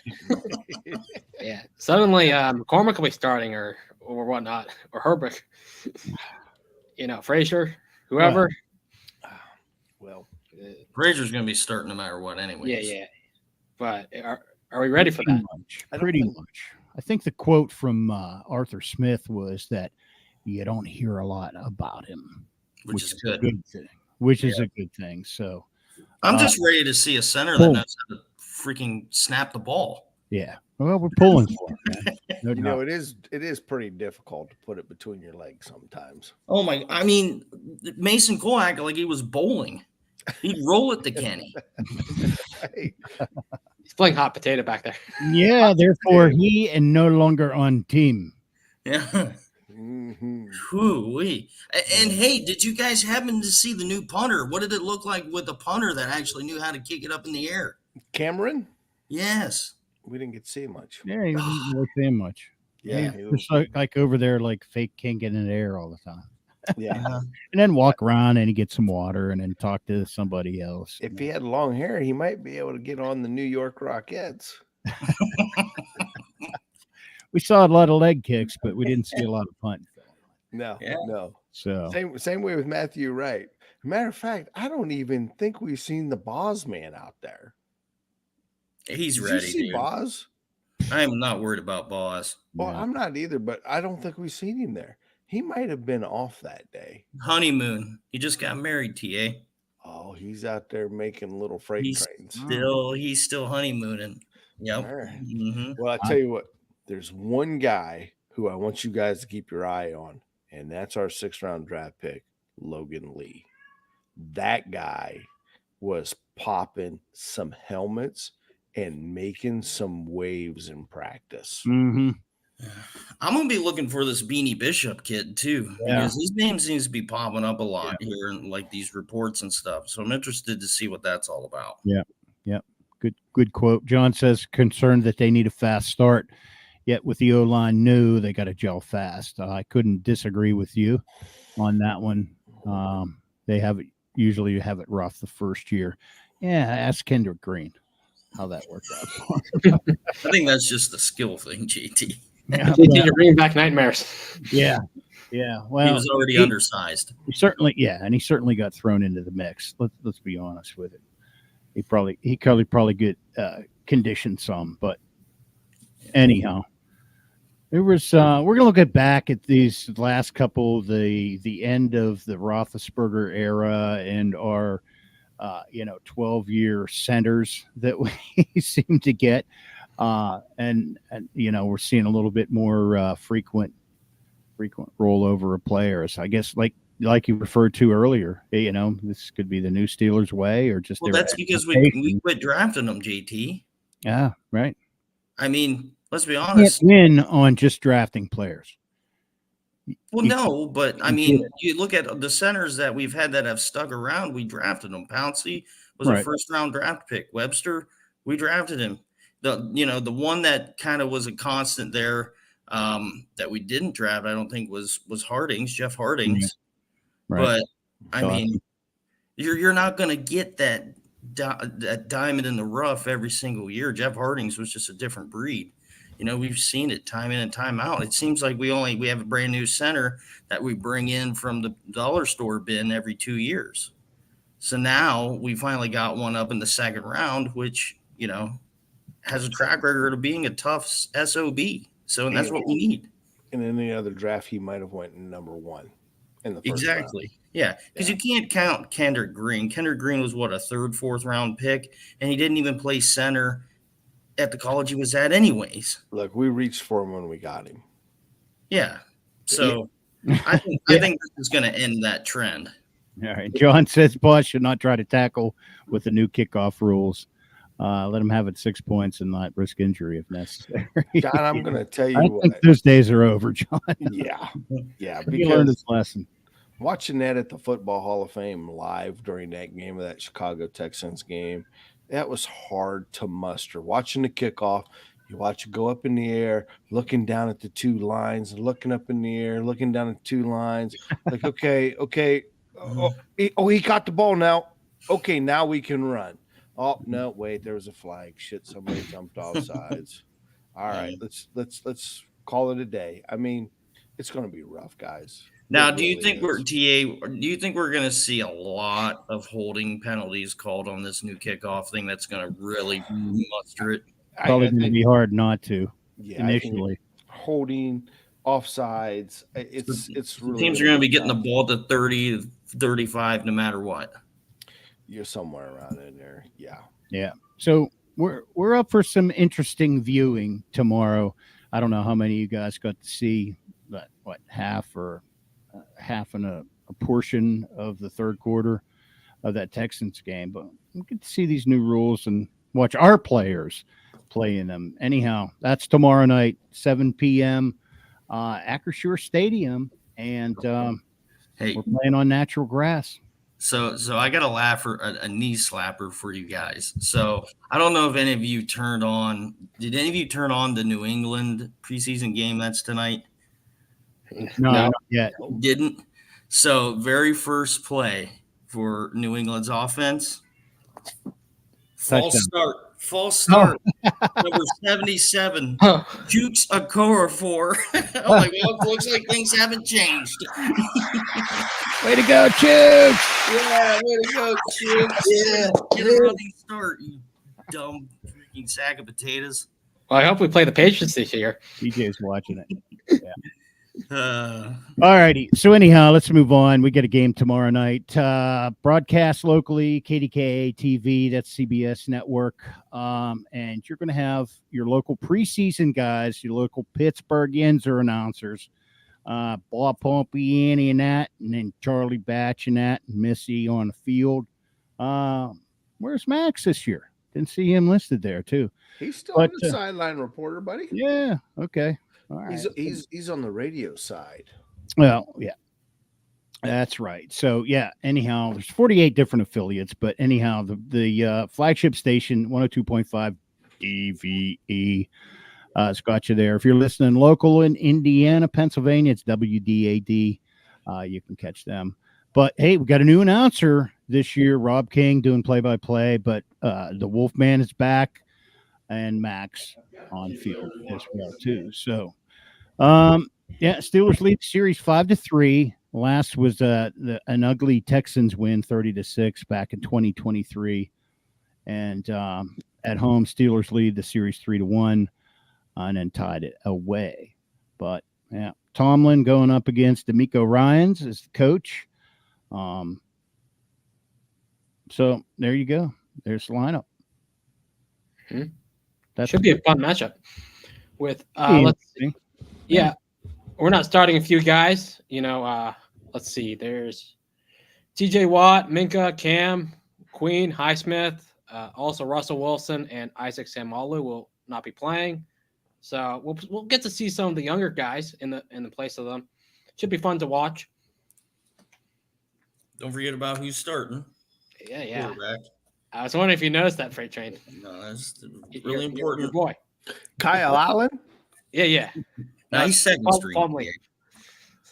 Yeah, suddenly McCormick will be starting or whatnot, or Herbig, Frazier, whoever. Well, Frazier's going to be starting no matter what, anyway. Yeah. But are we ready for that? Pretty much. I think the quote from Arthur Smith was that you don't hear a lot about him, which is good. A good thing. Which is a good thing. So I'm just ready to see a center that knows how to freaking snap the ball. Yeah. Well, we're pulling for it, man. It is pretty difficult to put it between your legs sometimes. Oh my! I mean, Mason Cole acted like he was bowling. He'd roll it to Kenny. He's playing hot potato back there. Yeah, therefore he and no longer on team. Yeah. Mm-hmm. Whoo-wee. And hey, did you guys happen to see the new punter? What did it look like with the punter that actually knew how to kick it up in the air? Cameron? Yes. We didn't get to see much. Yeah, he wasn't really saying much. Yeah. Just like over there, like fake can't get in the air all the time. Yeah. And then walk around and he gets some water and then talk to somebody else. If he had long hair, he might be able to get on the New York Rockettes. We saw a lot of leg kicks, but we didn't see a lot of punting. No. So same way with Matthew Wright. Matter of fact, I don't even think we've seen the Boz man out there. He's Did ready. You see dude. Boz? I am not worried about Boz. Well, I'm not either, but I don't think we've seen him there. He might have been off that day. Honeymoon. He just got married, TA. Oh, he's out there making little freight trains. He's still honeymooning. Yep. Right. Mm-hmm. Well, I tell you what, there's one guy who I want you guys to keep your eye on, and that's our 6th-round draft pick, Logan Lee. That guy was popping some helmets and making some waves in practice. Mm-hmm. I'm going to be looking for this Beanie Bishop kid too, because his name seems to be popping up a lot here in like these reports and stuff. So I'm interested to see what that's all about. Yeah. Good quote. John says, concerned that they need a fast start, yet with the O-line new, they got to gel fast. I couldn't disagree with you on that one. They usually have it rough the first year. Yeah, ask Kendrick Green how that worked out. I think that's just a skill thing, JT. Yeah, JT bringing back nightmares. Yeah. Well, he was already undersized. He certainly got thrown into the mix. Let's be honest with it. He probably get conditioned some, but anyhow, there was. We're gonna look back at these last couple, the end of the Roethlisberger era and our 12-year centers that we seem to get. And we're seeing a little bit more frequent rollover of players. I guess like you referred to earlier, this could be the new Steelers way, or just that's because we quit drafting them, JT. Yeah, right. I mean, let's be You honest. can't win on just drafting players. Well, no, but I mean, you look at the centers that we've had that have stuck around. We drafted them. Pouncey was a first-round draft pick. Webster, we drafted him. The one that kind of was a constant there that we didn't draft, I don't think was Hardings, Jeff Hardings. Right. But I mean, you're not going to get that diamond in the rough every single year. Jeff Hardings was just a different breed. We've seen it time in and time out. It seems like we have a brand new center that we bring in from the dollar store bin every 2 years. So now we finally got one up in the second round, which, has a track record of being a tough SOB. So, and that's what we need. In any other draft, he might have went in number 1 in the first round. Yeah, because you can't count Kendrick Green. Kendrick Green was a third, fourth round pick, and he didn't even play center at the college he was at anyways. Look, we reached for him when we got him. Yeah. So I think this is going to end that trend. All right. John says Boss should not try to tackle with the new kickoff rules. Let him have it 6 points and not risk injury if necessary. John, I'm going to tell you I think those days are over, John. Yeah. He learned his lesson. Watching that at the Football Hall of Fame live during that game of that Chicago Texans game, that was hard to muster. Watching the kickoff, you watch it go up in the air, looking down at the two lines, looking up in the air, looking down at two lines. Like, okay. He caught the ball now. Okay, now we can run. Oh, no, wait, there was a flag. Shit, somebody jumped off sides. All right, let's call it a day. I mean, it's going to be rough, guys. Now, do you think we're going to see a lot of holding penalties called on this new kickoff thing that's going to really muster it? Probably going to be hard not to initially. Holding, offsides, it's really teams are going to be getting the ball to 30, 35 no matter what. You're somewhere around in there. Yeah. Yeah. So we're up for some interesting viewing tomorrow. I don't know how many of you guys got to see half and a portion of the third quarter of that Texans game, but we get to see these new rules and watch our players play in them. Anyhow, that's tomorrow night, 7 p.m. Acrisure Stadium, and we're playing on natural grass. So I got a knee slapper for you guys. So I don't know if any of you turned on. Did any of you turn on the New England preseason game that's tonight? No, not yet. Didn't. So very first play for New England's offense. False start. Number 77. Jukes Okorafor. Oh my God! Looks like things haven't changed. Way to go, Chooks! Yeah, way to go, Chooks! Yeah, get a running start, you dumb freaking sack of potatoes. Well, I hope we play the Patriots this year. DJ's watching it. Yeah. All righty. So anyhow, let's move on. We got a game tomorrow night. Broadcast locally, KDKA TV, that's CBS network. And you're going to have your local preseason guys, your local Pittsburghians or announcers. Bob Pompey, Annie and that, and then Charlie Batch and that, and Missy on the field. Where's Max this year? Didn't see him listed there too. He's still a sideline reporter, buddy. Yeah. Okay. All right. He's on the radio side. Well, yeah, that's right. So yeah. Anyhow, there's 48 different affiliates, but anyhow, the flagship station 102.5 DVE has got you there. If you're listening local in Indiana, Pennsylvania, it's WDAD. You can catch them. But hey, we got a new announcer this year, Rob King, doing play-by-play. But the Wolfman is back, and Max on field as well too. So, Steelers lead the series 5-3. Last was an ugly Texans win, 30-6 back in 2023, and at home, Steelers lead the series 3-1, and then tied it away. But yeah, Tomlin going up against D'Amico Ryans as the coach. So there you go. There's the lineup. That should be a fun matchup. With let's see. Yeah, we're not starting a few guys. Let's see. There's TJ Watt, Minka, Cam, Queen, Highsmith, also Russell Wilson and Isaac Samalu will not be playing. So we'll get to see some of the younger guys in the place of them. Should be fun to watch. Don't forget about who's starting. Yeah. I was wondering if you noticed that, Freight Train. No, that's really important. Your boy. Kyle Allen? Yeah. No, he's second string.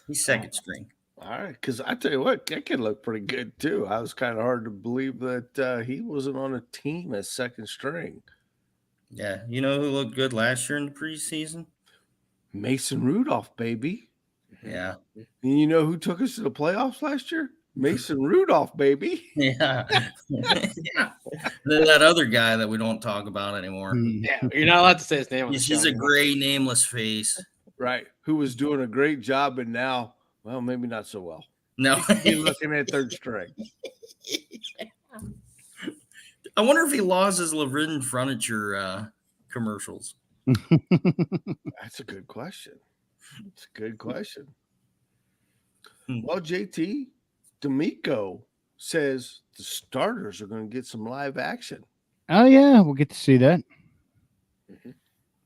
He's second string. All right, because I tell you what, that kid looked pretty good too. I was kind of hard to believe that he wasn't on a team as second string. Yeah, you know who looked good last year in the preseason? Mason Rudolph, baby. Yeah. And you know who took us to the playoffs last year? Mason Rudolph, baby. Yeah. Then that other guy that we don't talk about anymore. Yeah, you're not allowed to say his name. He's a gray, nameless face. Right. Who was doing a great job and now, well, maybe not so well. No. He's looking at third string. I wonder if he lost his Lavriden furniture commercials. That's a good question. It's a good question. Well, JT, D'Amico says the starters are going to get some live action. Oh, yeah. We'll get to see that.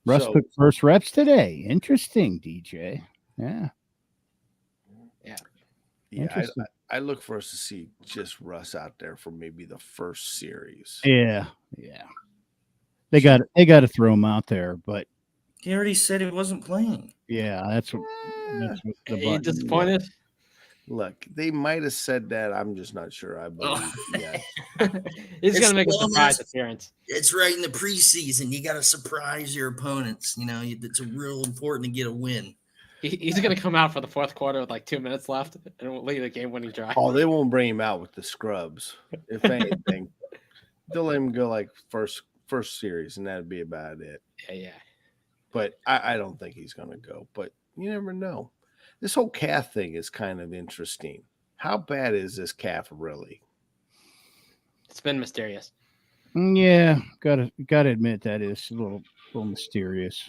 Russ took first reps today. Interesting, DJ. Yeah. I look for us to see just Russ out there for maybe the first series. Yeah. They got to throw him out there, but he already said he wasn't playing. Yeah, that's what the you disappointed. Look, they might have said that. I'm just not sure. I believe it yet. He's going to make a surprise appearance. It's right in the preseason. You got to surprise your opponents. It's real important to get a win. He's going to come out for the fourth quarter with like 2 minutes left and we'll leave the game-winning drive. Oh, they won't bring him out with the scrubs. If anything, they'll let him go like first series, and that'd be about it. Yeah. But I don't think he's going to go. But you never know. This whole calf thing is kind of interesting. How bad is this calf really? It's been mysterious. Yeah, gotta admit that is a little mysterious.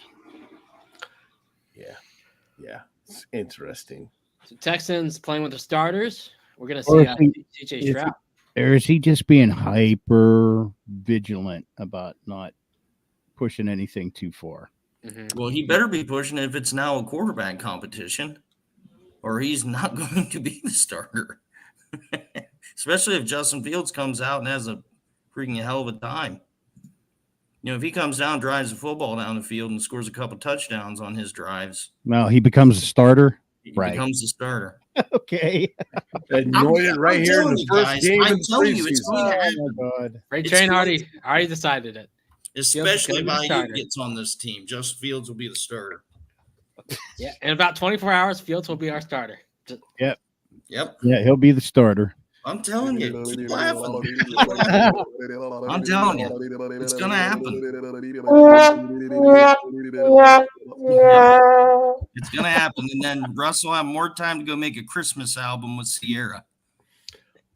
Yeah, it's interesting. So Texans playing with the starters. We're gonna see CJ Stroud. Or is he just being hyper vigilant about not pushing anything too far? Mm-hmm. Well, he better be pushing it if it's now a quarterback competition, or he's not going to be the starter. Especially if Justin Fields comes out and has a freaking hell of a time. If he comes down, drives the football down the field, and scores a couple touchdowns on his drives. No, he becomes a starter. He becomes a starter. Okay. Anointed right here in the first game. I'm telling you, it's going to happen. Oh, my God. Ray Train already decided it. Especially if Aiyuk gets on this team. Justin Fields will be the starter. Yeah, in about 24 hours, Fields will be our starter. Yep. Yeah, he'll be the starter. I'm telling you, keep laughing. I'm telling you, it's going to happen. It's going to happen. And then Russ will have more time to go make a Christmas album with Sierra.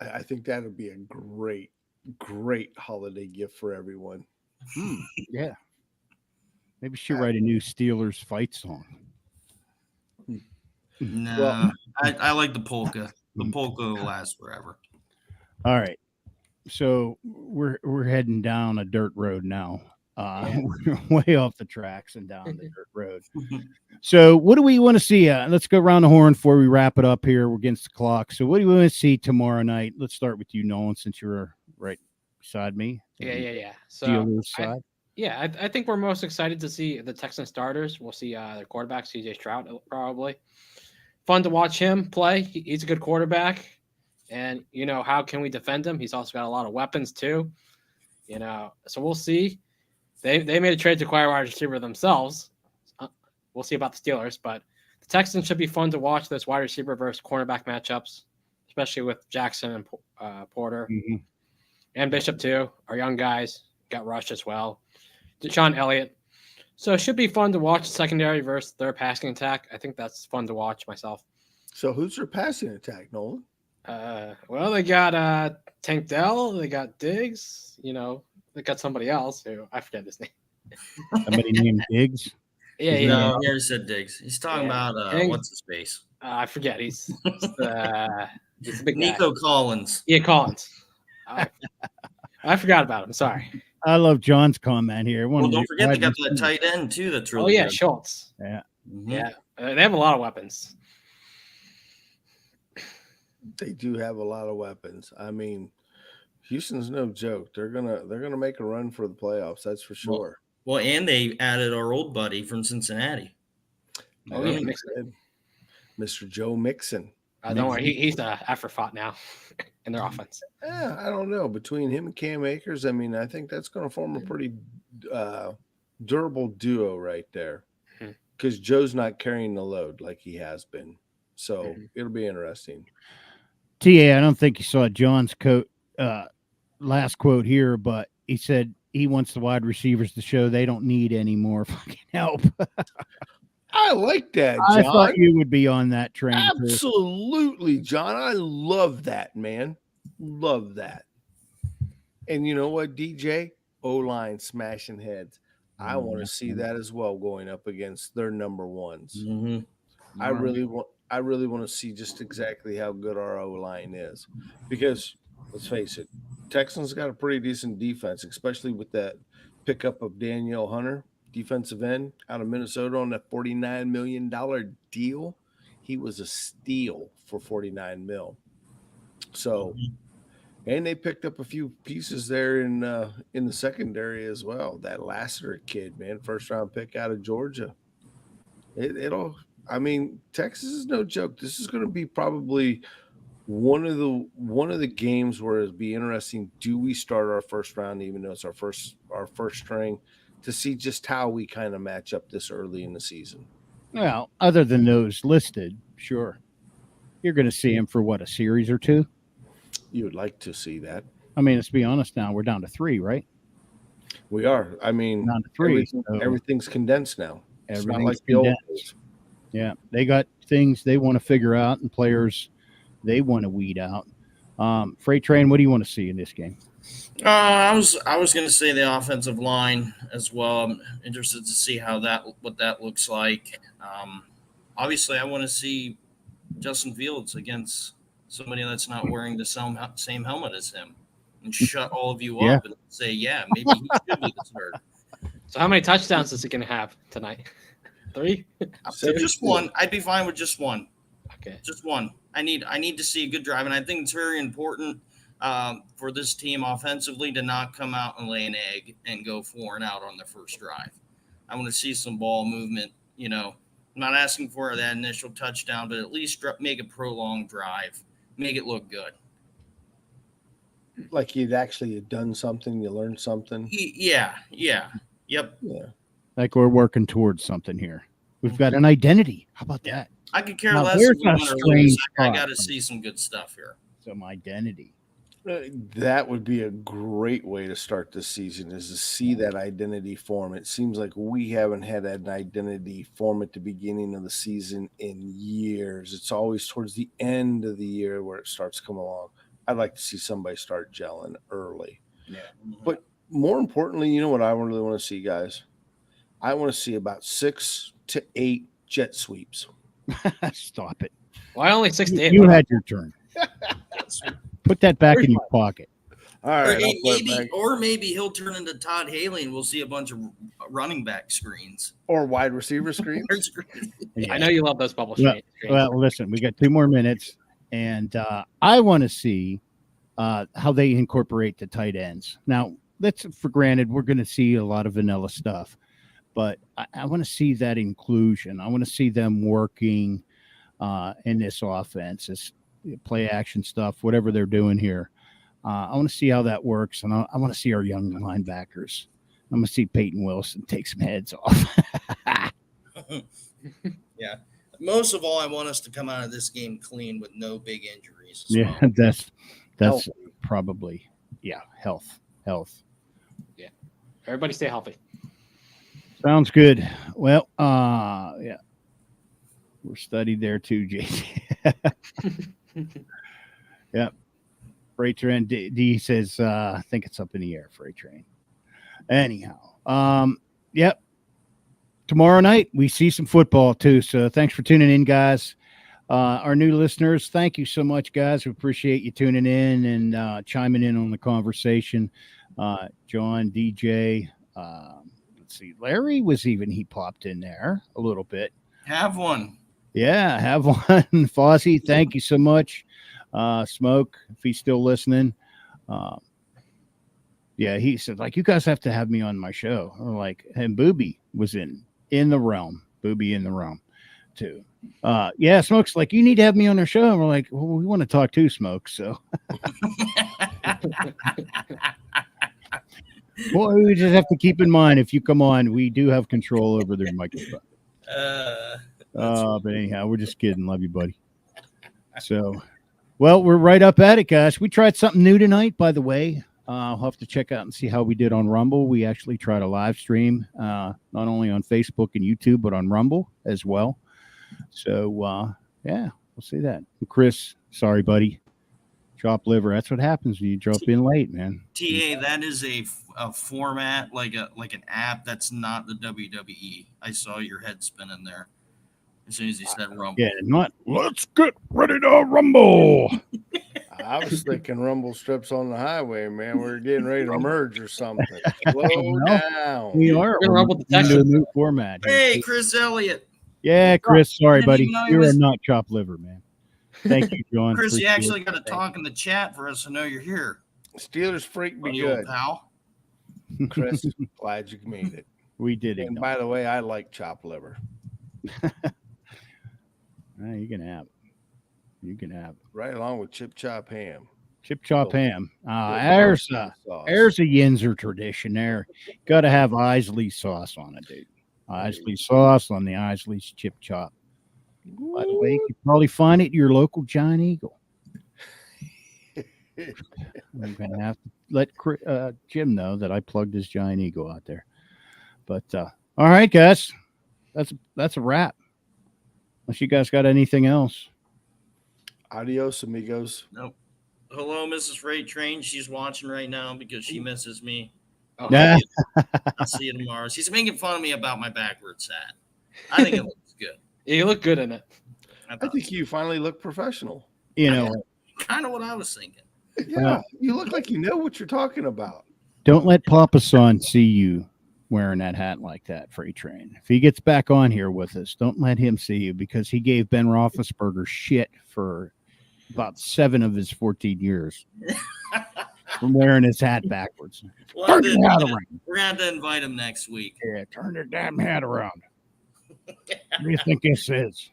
I think that would be a great holiday gift for everyone. Yeah. Maybe she'll write a new Steelers fight song. No, Well, I like the polka. The polka will last forever. All right. So we're heading down a dirt road now. We're way off the tracks and down the dirt road. So what do we want to see? Let's go around the horn before we wrap it up here. We're against the clock. So what do we want to see tomorrow night? Let's start with you, Nolan, since you're right beside me. Yeah. So Steelers side. I think we're most excited to see the Texan starters. We'll see their quarterback, CJ Stroud, probably. Fun to watch him play. He's a good quarterback. And, how can we defend him? He's also got a lot of weapons, too. So we'll see. They made a trade to acquire wide receiver themselves. We'll see about the Steelers. But the Texans should be fun to watch, those wide receiver versus cornerback matchups, especially with Jackson and Porter. Mm-hmm. And Bishop, too. Our young guys. Got Rush as well. Deshaun Elliott. So it should be fun to watch secondary versus their passing attack. I think that's fun to watch myself. So who's their passing attack, Nolan? Well, they got Tank Dell. They got Diggs. They got somebody else who I forget his name. Somebody named Diggs. Yeah, No, yeah. he already said Diggs. He's talking about what's his face? I forget. He's a big Nico guy. Collins. Yeah, Collins. I forgot about him. Sorry. I love John's comment here. Well, don't forget they got that tight end too. That's really good. Schultz. Yeah. Mhm. Yeah, they have a lot of weapons. They do have a lot of weapons. I mean, Houston's no joke. They're gonna make a run for the playoffs. That's for sure. Well, and they added our old buddy from Cincinnati. Mr. Joe Mixon. Don't worry, he's the afterthought now in their offense. Yeah, I don't know. Between him and Cam Akers, I mean, I think that's going to form a pretty durable duo right there. Because Joe's not carrying the load like he has been. So it'll be interesting. TA, I don't think you saw John's last quote here, but he said he wants the wide receivers to show they don't need any more fucking help. I like that, John. I thought you would be on that train. Absolutely, John. I love that, man. Love that. And you know what, DJ? O-line smashing heads. I want to see that as well going up against their number ones. Mm-hmm. I really want to see just exactly how good our O-line is. Because let's face it, Texans got a pretty decent defense, especially with that pickup of Danielle Hunter, defensive end out of Minnesota on that $49 million deal. He was a steal for $49 million. So, and they picked up a few pieces there in the secondary as well. That Lassiter kid, man, first round pick out of Georgia. I mean, Texas is no joke. This is going to be probably one of the games where it'll be interesting. Do we start our first round, even though it's our first string, to see just how we kind of match up this early in the season? Well, other than those listed, sure. You're going to see him for what, a series or two? You would like to see that. I mean, let's be honest now. We're down to 3, right? We are. I mean, down to 3. Everything's condensed now. Everything's not like condensed. the old days. Yeah, they got things they want to figure out and players they want to weed out. Freight Train, what do you want to see in this game? I was going to say the offensive line as well. I'm interested to see what that looks like. Obviously, I want to see Justin Fields against somebody that's not wearing the same helmet as him and shut all of you up and say, yeah, maybe he should be the starter. So how many touchdowns is he going to have tonight? 3? So just one. I'd be fine with just one. Okay. Just one. I need to see a good drive, and I think it's very important for this team offensively to not come out and lay an egg and go 4-and-out on the first drive. I want to see some ball movement. I'm not asking for that initial touchdown, but at least make a prolonged drive. Make it look good. Like you'd actually done something, you learned something. Yeah. Yep. Yeah. Like we're working towards something here. We've got an identity. How about that? I could care Now, less there's if we a win or strange lose. I spot. got to see some good stuff here. Some identity. That would be a great way to start this season, is to see that identity form. It seems like we haven't had an identity form at the beginning of the season in years. It's always towards the end of the year where it starts coming along. I'd like to see somebody start gelling early. Yeah. But more importantly, you know what I really want to see, guys? I want to see about 6 to 8 jet sweeps. Stop it. Why only 6 to 8? You had your turn. Put that back in your pocket. All right. Maybe he'll turn into Todd Haley and we'll see a bunch of running back screens. Or wide receiver screens. Yeah. I know you love those bubble screens. Well, listen, we got 2 more minutes, and I want to see how they incorporate the tight ends. Now, let's for granted we're going to see a lot of vanilla stuff, but I want to see that inclusion. I want to see them working in this offense, this play action stuff, whatever they're doing here. I want to see how that works, and I want to see our young linebackers. I'm going to see Peyton Wilson take some heads off. Yeah. Most of all, I want us to come out of this game clean with no big injuries. Yeah, well. that's Healthy. probably, health. Yeah. Everybody stay healthy. Sounds good. Well, yeah. We're studied there too, JT. Yeah. Freight Train. D says, I think it's up in the air, Freight Train. Anyhow, yep. Tomorrow night, we see some football, too. So thanks for tuning in, guys. Our new listeners, thank you so much, guys. We appreciate you tuning in and chiming in on the conversation. John, DJ, let's see, Larry he popped in there a little bit. Have one. Yeah, have one. Fozzie, thank you so much. Smoke, if he's still listening. Yeah, he said, like, you guys have to have me on my show. Or like, and Booby was in the realm. Booby in the realm, too. Yeah, Smoke's like, you need to have me on our show. And we're like, well, we want to talk too, Smoke. So, well, we just have to keep in mind, if you come on, we do have control over their microphone. But anyhow, we're just kidding. Love you, buddy. So, well, we're right up at it, guys. We tried something new tonight, by the way. I'll have to check out and see how we did on Rumble. We actually tried a live stream, not only on Facebook and YouTube, but on Rumble as well. So, yeah, we'll see that. Chris, sorry, buddy. Chop liver. That's what happens when you drop in late, man. TA, that is a format, like an app. That's not the WWE. I saw your head spinning there as soon as he said Rumble. Yeah, not let's get ready to rumble. I was thinking rumble strips on the highway, man. We're getting ready to merge or something. Slow down. We are. We're gonna rumble the into a Texans. new format. Hey, Chris Elliott. Yeah, Chris. Sorry, Didn't buddy. even know he You are was- not chop liver, man. Thank you, John. Chris, you Appreciate actually it. got to talk in the chat for us to know you're here. Steelers freak be Buddy, old good. pal. Chris, glad you made it. We did it. And by the way, I like chopped liver. You can have it. You can have it. Right along with chip chop ham. Chip chop Oh, ham. With sauce. There's a Yinzer tradition there. Got to have Isley sauce on it, dude. Isley sauce on the Isley's chip chop. By the way, you can probably find it at your local Giant Eagle. I'm going to have to let Jim know that I plugged his Giant Eagle out there. But, all right, guys. That's a wrap. Unless you guys got anything else. Adios, amigos. Nope. Hello, Mrs. Freight Train. She's watching right now because she misses me. Oh, Yeah. I'll see you tomorrow. She's making fun of me about my backwards hat. I think it looks good. you look good in it. I think you finally look professional. You know, Kind of what I was thinking. Yeah, you look like you know what you're talking about. don't let Papa Son see you wearing that hat like that, Freight Train. If he gets back on here with us, don't let him see you, because he gave Ben Roethlisberger shit for about 7 of his 14 years from wearing his hat backwards. We're Turn going your hat around. to have to invite him next week. Yeah, turn your damn hat around. What do you think this is?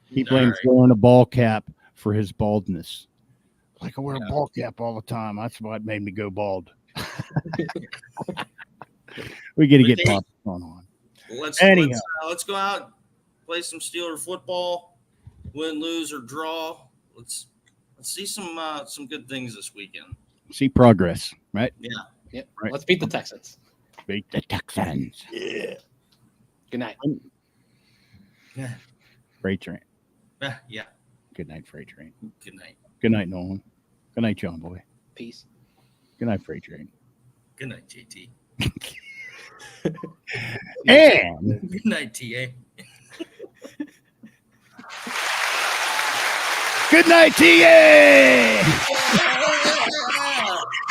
He blames wearing a ball cap for his baldness. Like, I wear a ball cap all the time. That's what made me go bald. We got to get Papa Son on. Let's go out, play some Steeler football, win, lose, or draw. Let's see some good things this weekend. See progress, right? Yep. Right. Let's beat the Texans. Beat the Texans. Yeah. Good night. Yeah. Freight Train. Yeah. Good night, Freight Train. Good night. Good night, Nolan. Good night, John Boy. Peace. Good night, Freight Train. Good night, JT. And Good night, TA. good night, TA.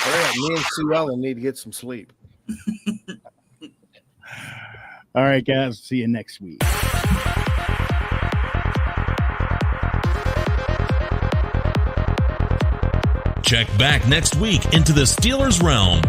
Yeah, me and Sue Ellen need to get some sleep. All right, guys. See you next week. Check back next week into the Steelers realm.